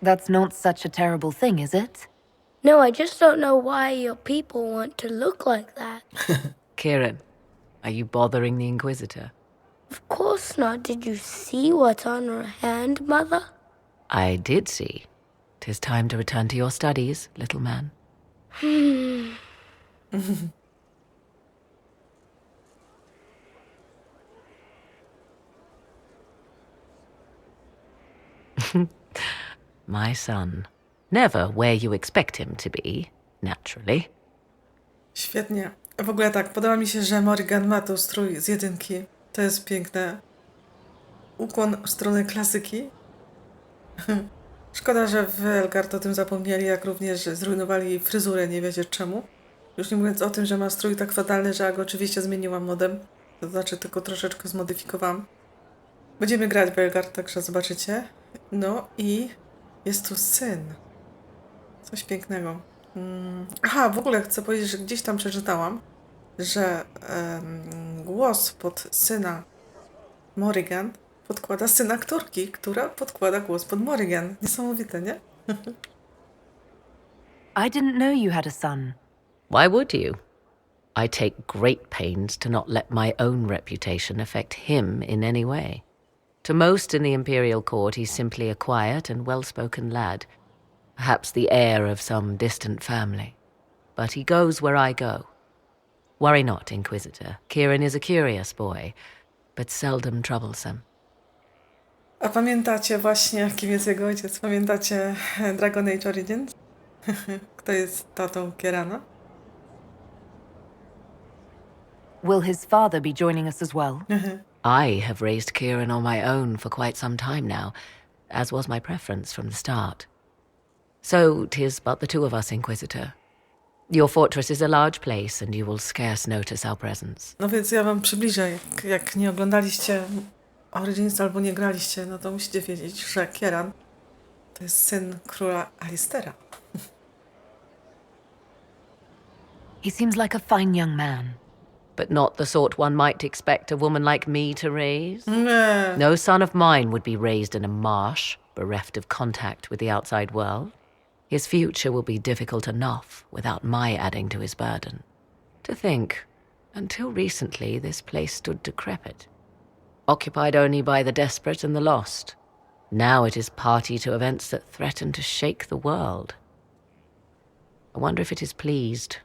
That's not such a terrible thing, is it? No, I just don't know why your people want to look like that. Kieran, are you bothering the Inquisitor? Of course not. Did you see what's on her hand, Mother? I did see. 'Tis time to return to your studies, little man. My son. Never where you expect him to be, naturally. Świetnie. W ogóle tak, podoba mi się, że Morrigan ma tu strój z jedynki. To jest piękne. Ukłon w stronę klasyki. Szkoda, że w Elgard o tym zapomnieli, jak również zrujnowali jej fryzurę, nie wiecie czemu. Już nie mówiąc o tym, że ma strój tak fatalny, że ja go oczywiście zmieniłam modem. To znaczy tylko troszeczkę zmodyfikowałam. Będziemy grać w Elgard, także zobaczycie. No i jest tu syn. Coś pięknego. Aha, w ogóle chcę powiedzieć, że gdzieś tam przeczytałam, że głos pod syna Morrigan podkłada syn aktorki, która podkłada głos pod Morrigan. Niesamowite, nie? I didn't know you had a son. Why would you? I take great pains to not let my own reputation affect him in any way. To most in the Imperial Court, he's simply a quiet and well-spoken lad, perhaps the heir of some distant family. But he goes where I go. Worry not, Inquisitor. Kieran is a curious boy, but seldom troublesome. A pamiętacie właśnie, kim jest jego ojciec? Pamiętacie Dragon Age Origins? Kto jest tatą Kierana? Will his father be joining us as well? I have raised Kieran on my own for quite some time now, as was my preference from the start. So 'tis but the two of us, Inquisitor. Your fortress is a large place, and you will scarce notice our presence. No więc ja wam przybliżę. Jak nie oglądaliście Origins albo nie graliście, no to musicie wiedzieć, że Kieran to jest syn króla Alistera. He seems like a fine young man. But not the sort one might expect a woman like me to raise. Nie. No son of mine would be raised in a marsh, bereft of contact with the outside world. His future will be difficult enough without my adding to his burden. To think, until recently this place stood decrepit, occupied only by the desperate and the lost. Now it is party to events that threaten to shake the world. I wonder if it is pleased.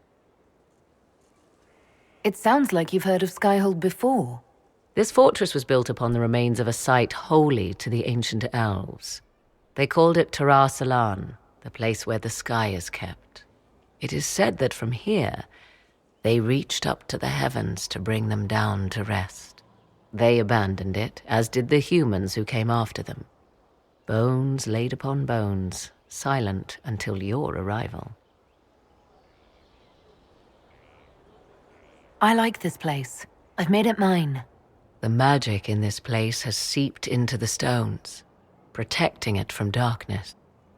It sounds like you've heard of Skyhold before. This fortress was built upon the remains of a site holy to the ancient elves. They called it Lavellan, the place where the sky is kept. It is said that from here, they reached up to the heavens to bring them down to rest. They abandoned it, as did the humans who came after them. Bones laid upon bones, silent until your arrival. I like this place. I've made it mine. The magic in this place has seeped into the stones, protecting it from darkness.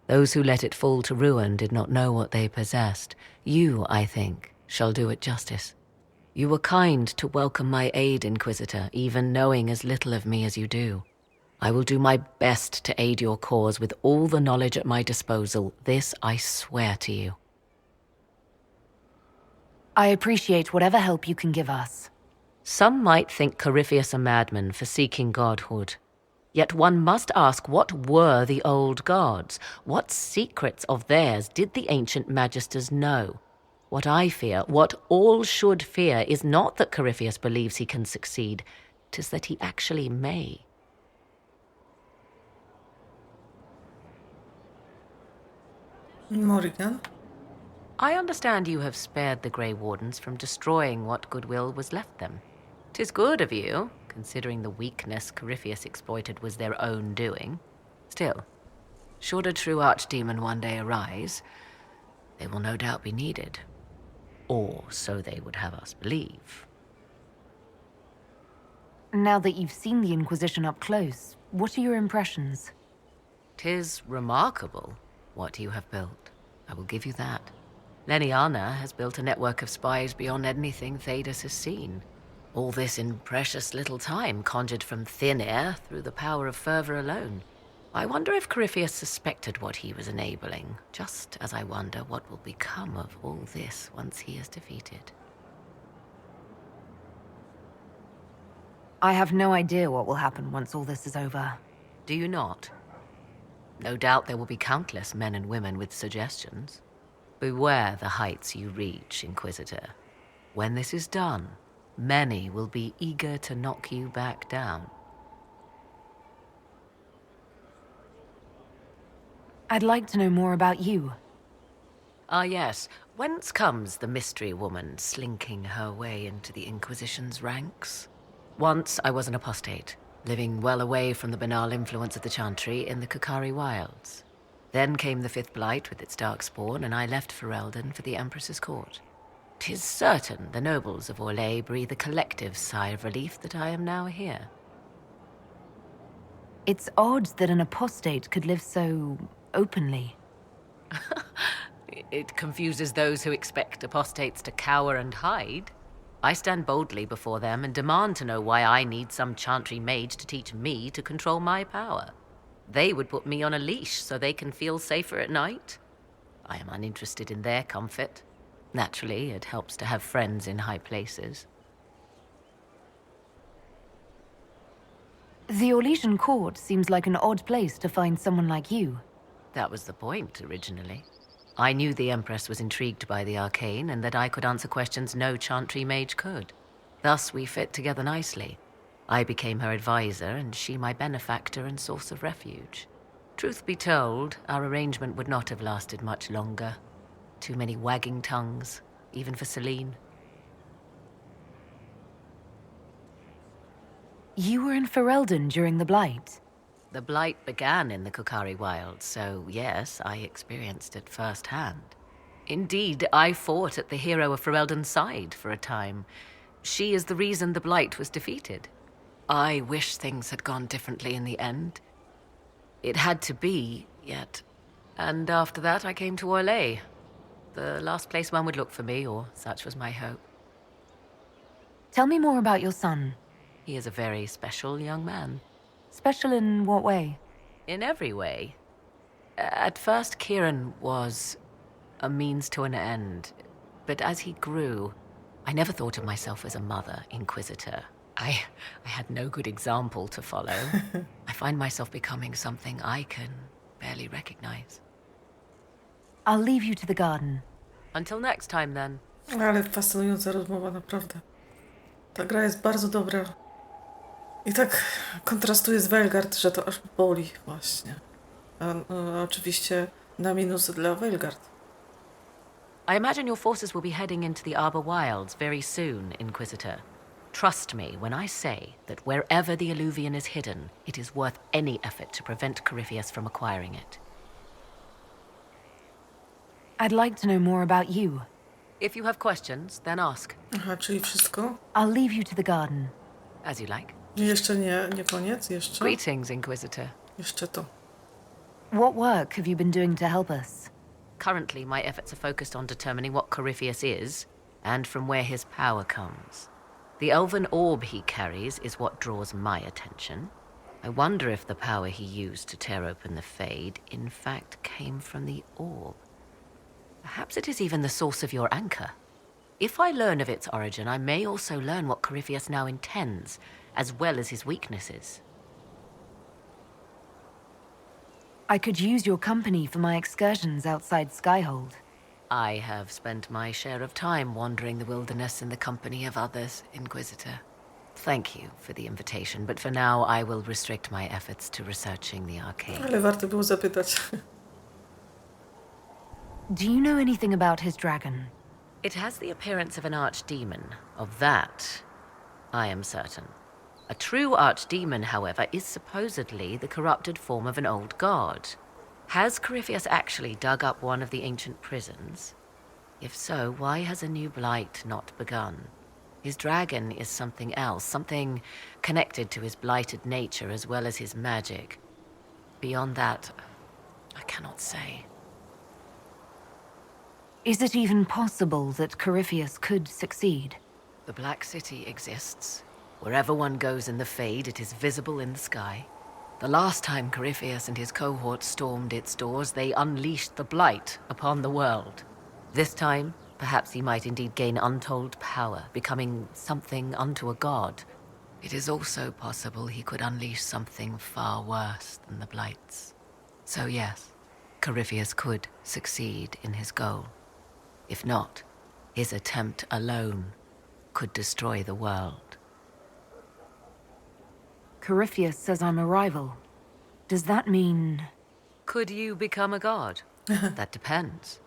Those who let it fall to ruin did not know what they possessed. You, I think, shall do it justice. You were kind to welcome my aid, Inquisitor, even knowing as little of me as you do. I will do my best to aid your cause with all the knowledge at my disposal. This I swear to you. I appreciate whatever help you can give us. Some might think Corypheus a madman for seeking godhood. Yet one must ask, what were the old gods? What secrets of theirs did the ancient magisters know? What I fear, what all should fear, is not that Corypheus believes he can succeed. 'Tis that he actually may. Morrigan? I understand you have spared the Grey Wardens from destroying what goodwill was left them. 'Tis good of you, considering the weakness Corypheus exploited was their own doing. Still, should a true archdemon one day arise, they will no doubt be needed. Or so they would have us believe. Now that you've seen the Inquisition up close, what are your impressions? 'Tis remarkable what you have built. I will give you that. Leliana has built a network of spies beyond anything Thedas has seen. All this in precious little time, conjured from thin air through the power of fervor alone. I wonder if Corypheus suspected what he was enabling, just as I wonder what will become of all this once he is defeated. I have no idea what will happen once all this is over. Do you not? No doubt there will be countless men and women with suggestions. Beware the heights you reach, Inquisitor. When this is done, many will be eager to knock you back down. I'd like to know more about you. Ah, yes. Whence comes the mystery woman slinking her way into the Inquisition's ranks? Once I was an apostate, living well away from the banal influence of the Chantry in the Kukari wilds. Then came the Fifth Blight with its darkspawn, and I left Ferelden for the Empress's court. 'Tis certain the nobles of Orlais breathe a collective sigh of relief that I am now here. It's odd that an apostate could live so openly. It confuses those who expect apostates to cower and hide. I stand boldly before them and demand to know why I need some Chantry mage to teach me to control my power. They would put me on a leash so they can feel safer at night. I am uninterested in their comfort. Naturally, it helps to have friends in high places. The Orlesian court seems like an odd place to find someone like you. That was the point, originally. I knew the Empress was intrigued by the arcane and that I could answer questions no Chantry mage could. Thus we fit together nicely. I became her advisor and she my benefactor and source of refuge. Truth be told, our arrangement would not have lasted much longer. Too many wagging tongues, even for Celine. You were in Ferelden during the Blight. The Blight began in the Kukari wilds, so yes, I experienced it firsthand. Indeed, I fought at the hero of Ferelden's side for a time. She is the reason the Blight was defeated. I wish things had gone differently in the end. It had to be, yet. And after that, I came to Orlais. The last place one would look for me, or such was my hope. Tell me more about your son. He is a very special young man. Special in what way? In every way. At first, Kieran was a means to an end. But as he grew, I never thought of myself as a mother, Inquisitor. I had no good example to follow. I find myself becoming something I can barely recognize. I'll leave you to the garden. Until next time, then. Ale fascynująca rozmowa, naprawdę. Ta gra jest bardzo dobra. I tak kontrastuje z Veilguard, że to aż boli właśnie. Oczywiście na minus dla Veilguard. I imagine your forces will be heading into the Arbor Wilds very soon, Inquisitor. Trust me when I say that wherever the Alluvian is hidden, it is worth any effort to prevent Corypheus from acquiring it. I'd like to know more about you. If you have questions, then ask. Aha, czyli wszystko? I'll leave you to the garden. As you like. Jeszcze nie koniec, jeszcze. Greetings, Inquisitor. Jeszcze to. What work have you been doing to help us? Currently, my efforts are focused on determining what Corypheus is, and from where his power comes. The elven orb he carries is what draws my attention. I wonder if the power he used to tear open the Fade in fact came from the orb. Perhaps it is even the source of your anchor. If I learn of its origin, I may also learn what Corypheus now intends, as well as his weaknesses. I could use your company for my excursions outside Skyhold. I have spent my share of time wandering the wilderness in the company of others, Inquisitor. Thank you for the invitation, but for now I will restrict my efforts to researching the arcane. Ale warto było zapytać. Do you know anything about his dragon? It has the appearance of an archdemon. Of that, I am certain. A true archdemon, however, is supposedly the corrupted form of an old god. Has Corypheus actually dug up one of the ancient prisons? If so, why has a new blight not begun? His dragon is something else, something connected to his blighted nature as well as his magic. Beyond that, I cannot say. Is it even possible that Corypheus could succeed? The Black City exists. Wherever one goes in the Fade, it is visible in the sky. The last time Corypheus and his cohort stormed its doors, they unleashed the Blight upon the world. This time, perhaps he might indeed gain untold power, becoming something unto a god. It is also possible he could unleash something far worse than the Blights. So yes, Corypheus could succeed in his goal. If not, his attempt alone could destroy the world. Corypheus says I'm a rival. Does that mean... Could you become a god? That depends.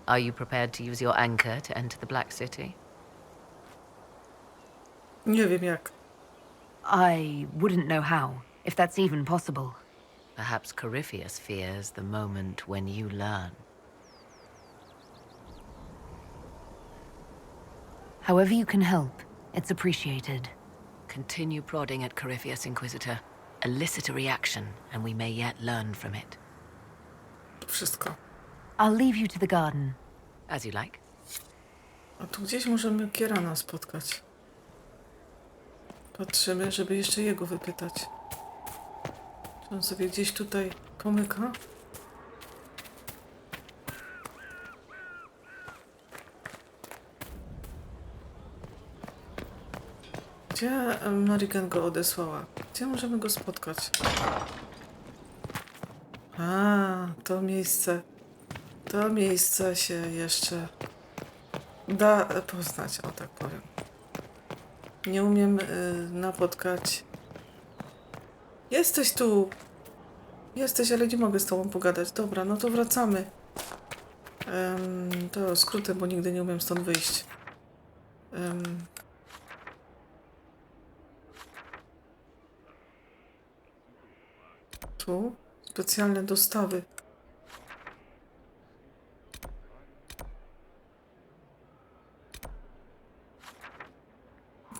Are you prepared to use your anchor to enter the Black City? Nie wiem jak. I wouldn't know how, if that's even possible. Perhaps Corypheus fears the moment when you learn. However you can help, it's appreciated. Continue prodding at Corypheus, Inquisitor. Elicit a reaction, and we may yet learn from it. Wszystko. I'll leave you to the garden. As you like. A tu gdzieś możemy Kierana spotkać. Patrzymy, żeby jeszcze jego wypytać. Czy on sobie gdzieś tutaj pomyka? Gdzie Marigan go odesłała? Gdzie możemy go spotkać? A, to miejsce. To miejsce się jeszcze da poznać, o tak powiem. Nie umiem napotkać. Jesteś tu! Jesteś, ale nie mogę z tobą pogadać. Dobra, no to wracamy. To skrótem, bo nigdy nie umiem stąd wyjść. Tu specjalne dostawy.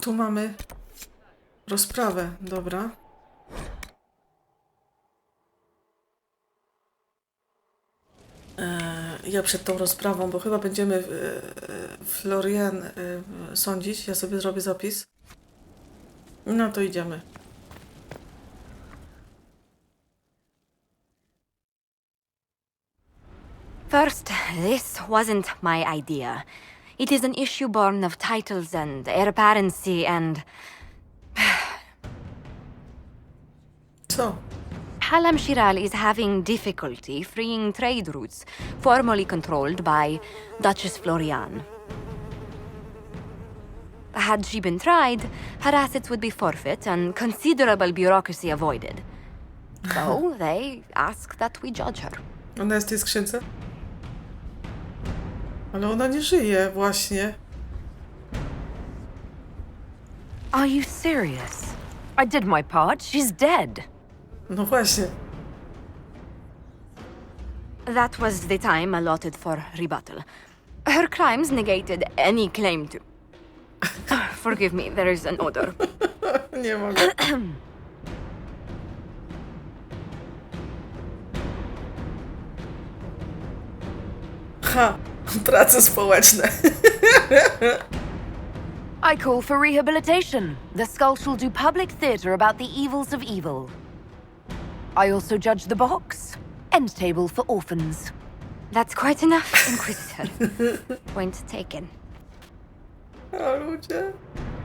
Tu mamy rozprawę, dobra. Ja przed tą rozprawą, bo chyba będziemy Florian sądzić. Ja sobie zrobię zapis. No to idziemy. First, this wasn't my idea. It is an issue born of titles and heir apparency and... Co? Halam Shiral is having difficulty freeing trade routes formerly controlled by Duchess Florian. Had she been tried, her assets would be forfeit and considerable bureaucracy avoided. So they ask that we judge her. Ona jest w tej skrzynce? Ale ona nie żyje, właśnie. Are you serious? I did my part. She's dead. No właśnie. That was the time allotted for rebuttal. Her crimes negated any claim to. Forgive me, there is an odor. Nie mogę. Ha! Prace społeczne. I call for rehabilitation. The skull shall do public theatre about the evils of evil. I also judge the box. End table for orphans. That's quite enough, Inquisitor. Point taken. O ludzie.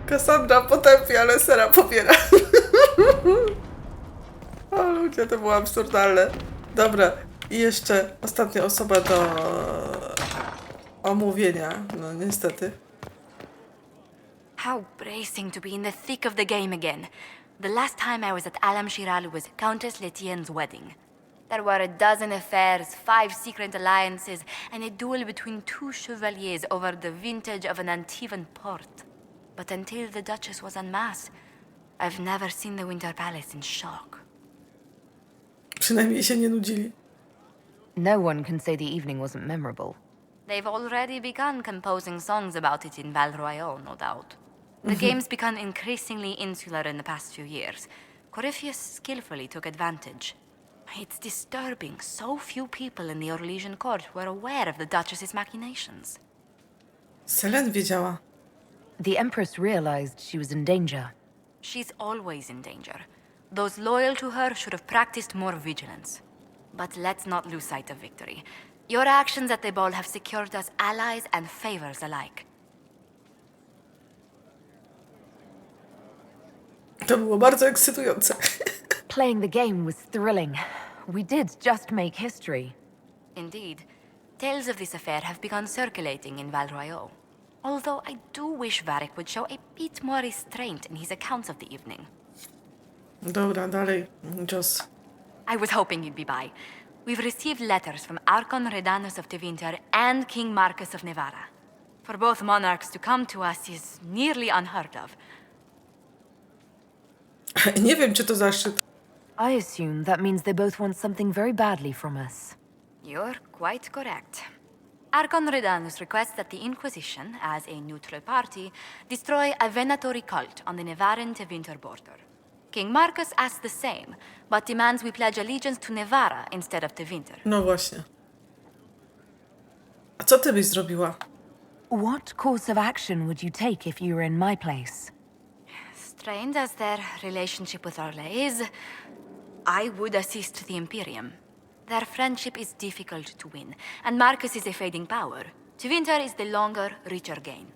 Cassandra potępia, ale Sera popiera. O ludzie, to było absurdalne. Dobra, i jeszcze ostatnia osoba do omówienia. No niestety. How bracing to be in the thick of the game again. The last time I was at Alam Shiral was Countess Letienne's wedding. There were a dozen affairs, 5 secret alliances, and a duel between 2 chevaliers over the vintage of an Antivan port. But until the Duchess was unmasked, I've never seen the Winter Palace in shock. Przynajmniej się nie nudzili. No one can say the evening wasn't memorable. They've already begun composing songs about it in Val Royale, no doubt. The game's become increasingly insular in the past few years. Corypheus skillfully took advantage. It's disturbing so few people in the Orlesian court were aware of the Duchess's machinations. Selene wiedziała. The Empress realized she was in danger. She's always in danger. Those loyal to her should have practiced more vigilance. But let's not lose sight of victory. Your actions at the ball have secured us allies and favors alike. To było bardzo ekscytujące. Playing the game was thrilling. We did just make history. Indeed. Tales of this affair have begun circulating in Val Royale. Although I do wish Varric would show a bit more restraint in his accounts of the evening. Dobra, dalej. Jos. I was hoping you'd be by. We've received letters from Archon Redanus of Tevinter and King Marcus of Nevada. For both monarchs to come to us is nearly unheard of. Nie wiem, czy to zaszczyt. I assume that means they both want something very badly from us. You're quite correct. Archon Redanus requests that the Inquisition, as a neutral party, destroy a venatory cult on the Nevaran-Tevinter border. King Marcus asks the same, but demands we pledge allegiance to Nevara instead of Tevinter. No właśnie. A co ty byś zrobiła? What course of action would you take if you were in my place? Strained as their relationship with Orlais is, I would assist the Imperium. Their friendship is difficult to win, and Marcus is a fading power. Tevinter is the longer, richer gain.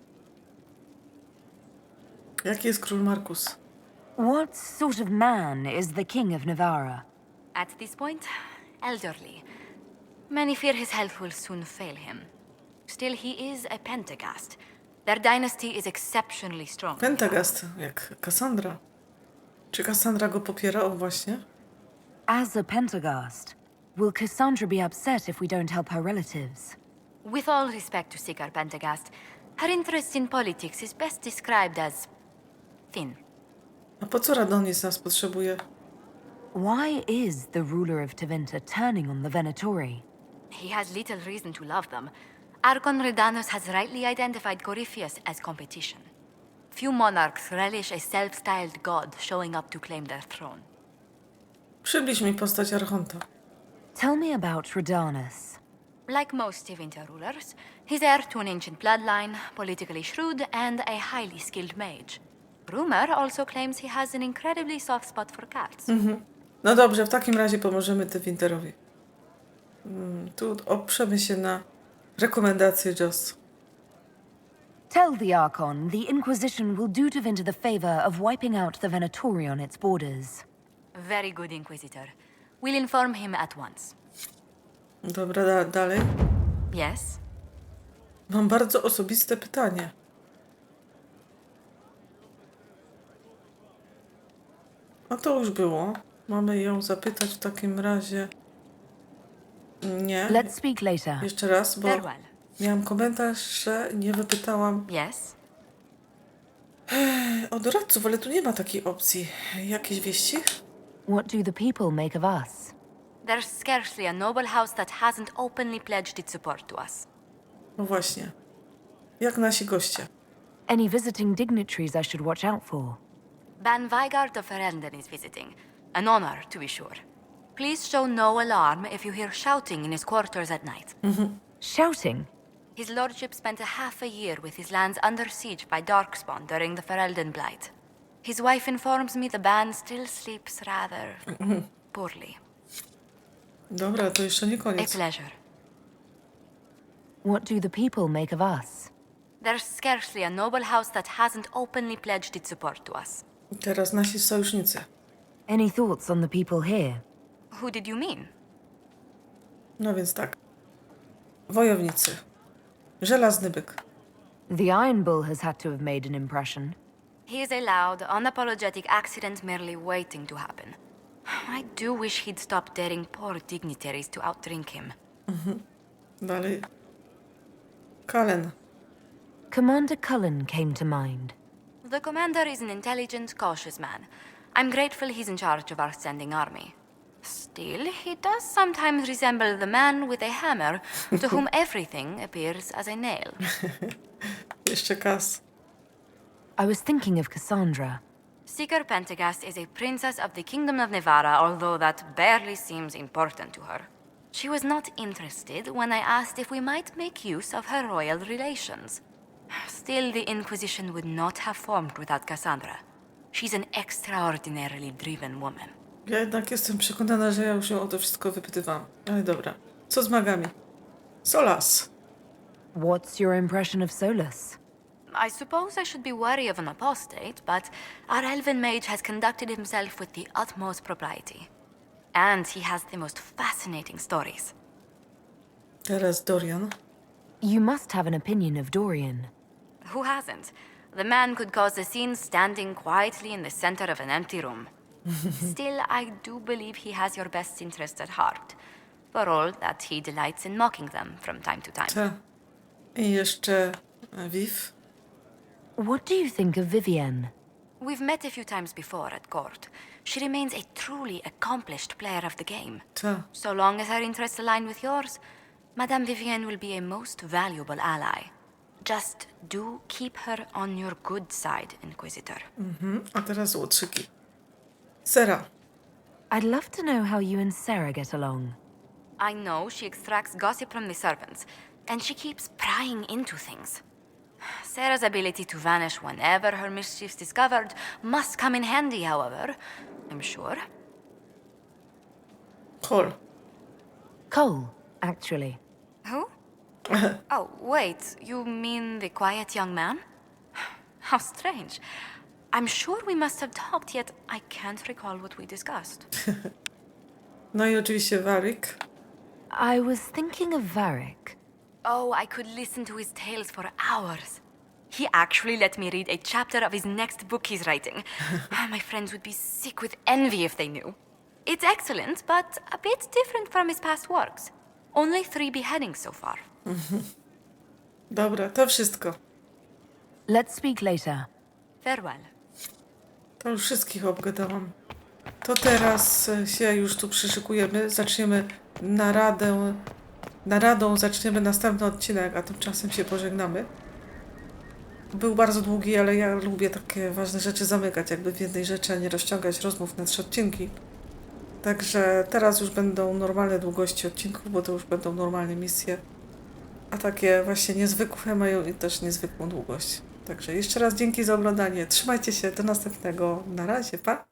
Jaki jest król Markus? What sort of man is the King of Navarra? At this point, elderly. Many fear his health will soon fail him. Still, he is a Pentagast. Their dynasty is exceptionally strong. Pentagast, jak Cassandra. Czy Cassandra go popiera? O właśnie. As a Pentagast, will Cassandra be upset if we don't help her relatives? With all respect to Sigar Pentagast, her interest in politics is best described as thin. A po co Radonis nas potrzebuje? Why is the ruler of Tevinter turning on the Venatori? He has little reason to love them. Archon Redanus has rightly identified Corypheus as competition. Few monarchs relish a self-styled god showing up to claim their throne. Przybliż mi postać Archonta. Tell me about Redanus. Like most Tevinter rulers, he's heir to an ancient bloodline, politically shrewd, and a highly skilled mage. Rumor also claims he has an incredibly soft spot for cats. No dobrze, w takim razie pomożemy Tevinterowi. Tu oprzemy się na rekomendacje Jos. Tell the Archon the Inquisition will do Tevinter the favor of wiping out the Venatori on its borders. Very good, Inquisitor. We'll inform him at once. Dobra, dalej. Yes? Mam bardzo osobiste pytanie. A to już było. Mamy ją zapytać w takim razie. Nie. Let's speak later. Jeszcze raz, bo Farewell. miałam komentarz, że nie wypytałam Yes? od doradców, ale tu nie ma takiej opcji. Jakieś wieści? What do the people make of us? There's scarcely a noble house that hasn't openly pledged its support to us. No właśnie. Jak nasi goście. Any visiting dignitaries I should watch out for? Ban Vigard of Ferelden is visiting. An honor, to be sure. Please show no alarm if you hear shouting in his quarters at night. Shouting? His lordship spent a half a year with his lands under siege by Darkspawn during the Ferelden Blight. His wife informs me the ban still sleeps rather poorly. Dobra, to jeszcze nie A koniec. pleasure. What do the people make of us? There's scarcely a noble house that hasn't openly pledged its support to us. Teraz nasi sojusznicy. Any thoughts on the people here? Who did you mean? No więc tak. Wojownicy. Żelazny byk. The Iron Bull has had to have made an impression. He is a loud, unapologetic accident merely waiting to happen. I do wish he'd stop daring poor dignitaries to outdrink him. Dalej. Kalen. Commander Cullen came to mind. The commander is an intelligent, cautious man. I'm grateful he's in charge of our standing army. Still, he does sometimes resemble the man with a hammer, to whom everything appears as a nail. Jeszcze Kas. I was thinking of Cassandra. Seeker Pentagast is a princess of the Kingdom of Nevarra, although that barely seems important to her. She was not interested when I asked if we might make use of her royal relations. Still, the Inquisition would not have formed without Cassandra. She's an extraordinarily driven woman. Ja jednak jestem przekonana, że ja już ją o to wszystko wypytywałam. Ale dobra. Co z magami? Solas. What's your impression of Solus? I suppose I should be wary of an apostate, but our elven mage has conducted himself with the utmost propriety. And he has the most fascinating stories. Teraz Dorian. You must have an opinion of Dorian. Who hasn't? The man could cause a scene standing quietly in the center of an empty room. Still, I do believe he has your best interest at heart, for all that he delights in mocking them from time to time. Ta. I jeszcze Viv. What do you think of Vivienne? We've met a few times before at court. She remains a truly accomplished player of the game. Ta. So long as her interests align with yours, Madame Vivienne will be a most valuable ally. Just do keep her on your good side, Inquisitor. A teraz łotrzyki. Sera. I'd love to know how you and Sarah get along. I know she extracts gossip from the servants, and she keeps prying into things. Sarah's ability to vanish whenever her mischief's discovered must come in handy, however, I'm sure. Cole. Cole, actually. Who? Oh, wait, you mean the quiet young man? How strange. I'm sure we must have talked, yet I can't recall what we discussed. No i oczywiście Varric. I was thinking of Varric. Oh, I could listen to his tales for hours. He actually let me read a chapter of his next book he's writing. My friends would be sick with envy if they knew. It's excellent, but a bit different from his past works. Only 3 beheadings so far. Dobra, to wszystko. Let's speak later. Farewell. To już wszystkich obgadałam. To teraz się już tu przyszykujemy. Zaczniemy naradą zaczniemy następny odcinek, a tymczasem się pożegnamy. Był bardzo długi, ale ja lubię takie ważne rzeczy zamykać jakby w jednej rzeczy, a nie rozciągać rozmów na 3 odcinki. Także teraz już będą normalne długości odcinków, bo to już będą normalne misje. A takie właśnie niezwykłe mają i też niezwykłą długość. Także jeszcze raz dzięki za oglądanie. Trzymajcie się, do następnego. Na razie, pa!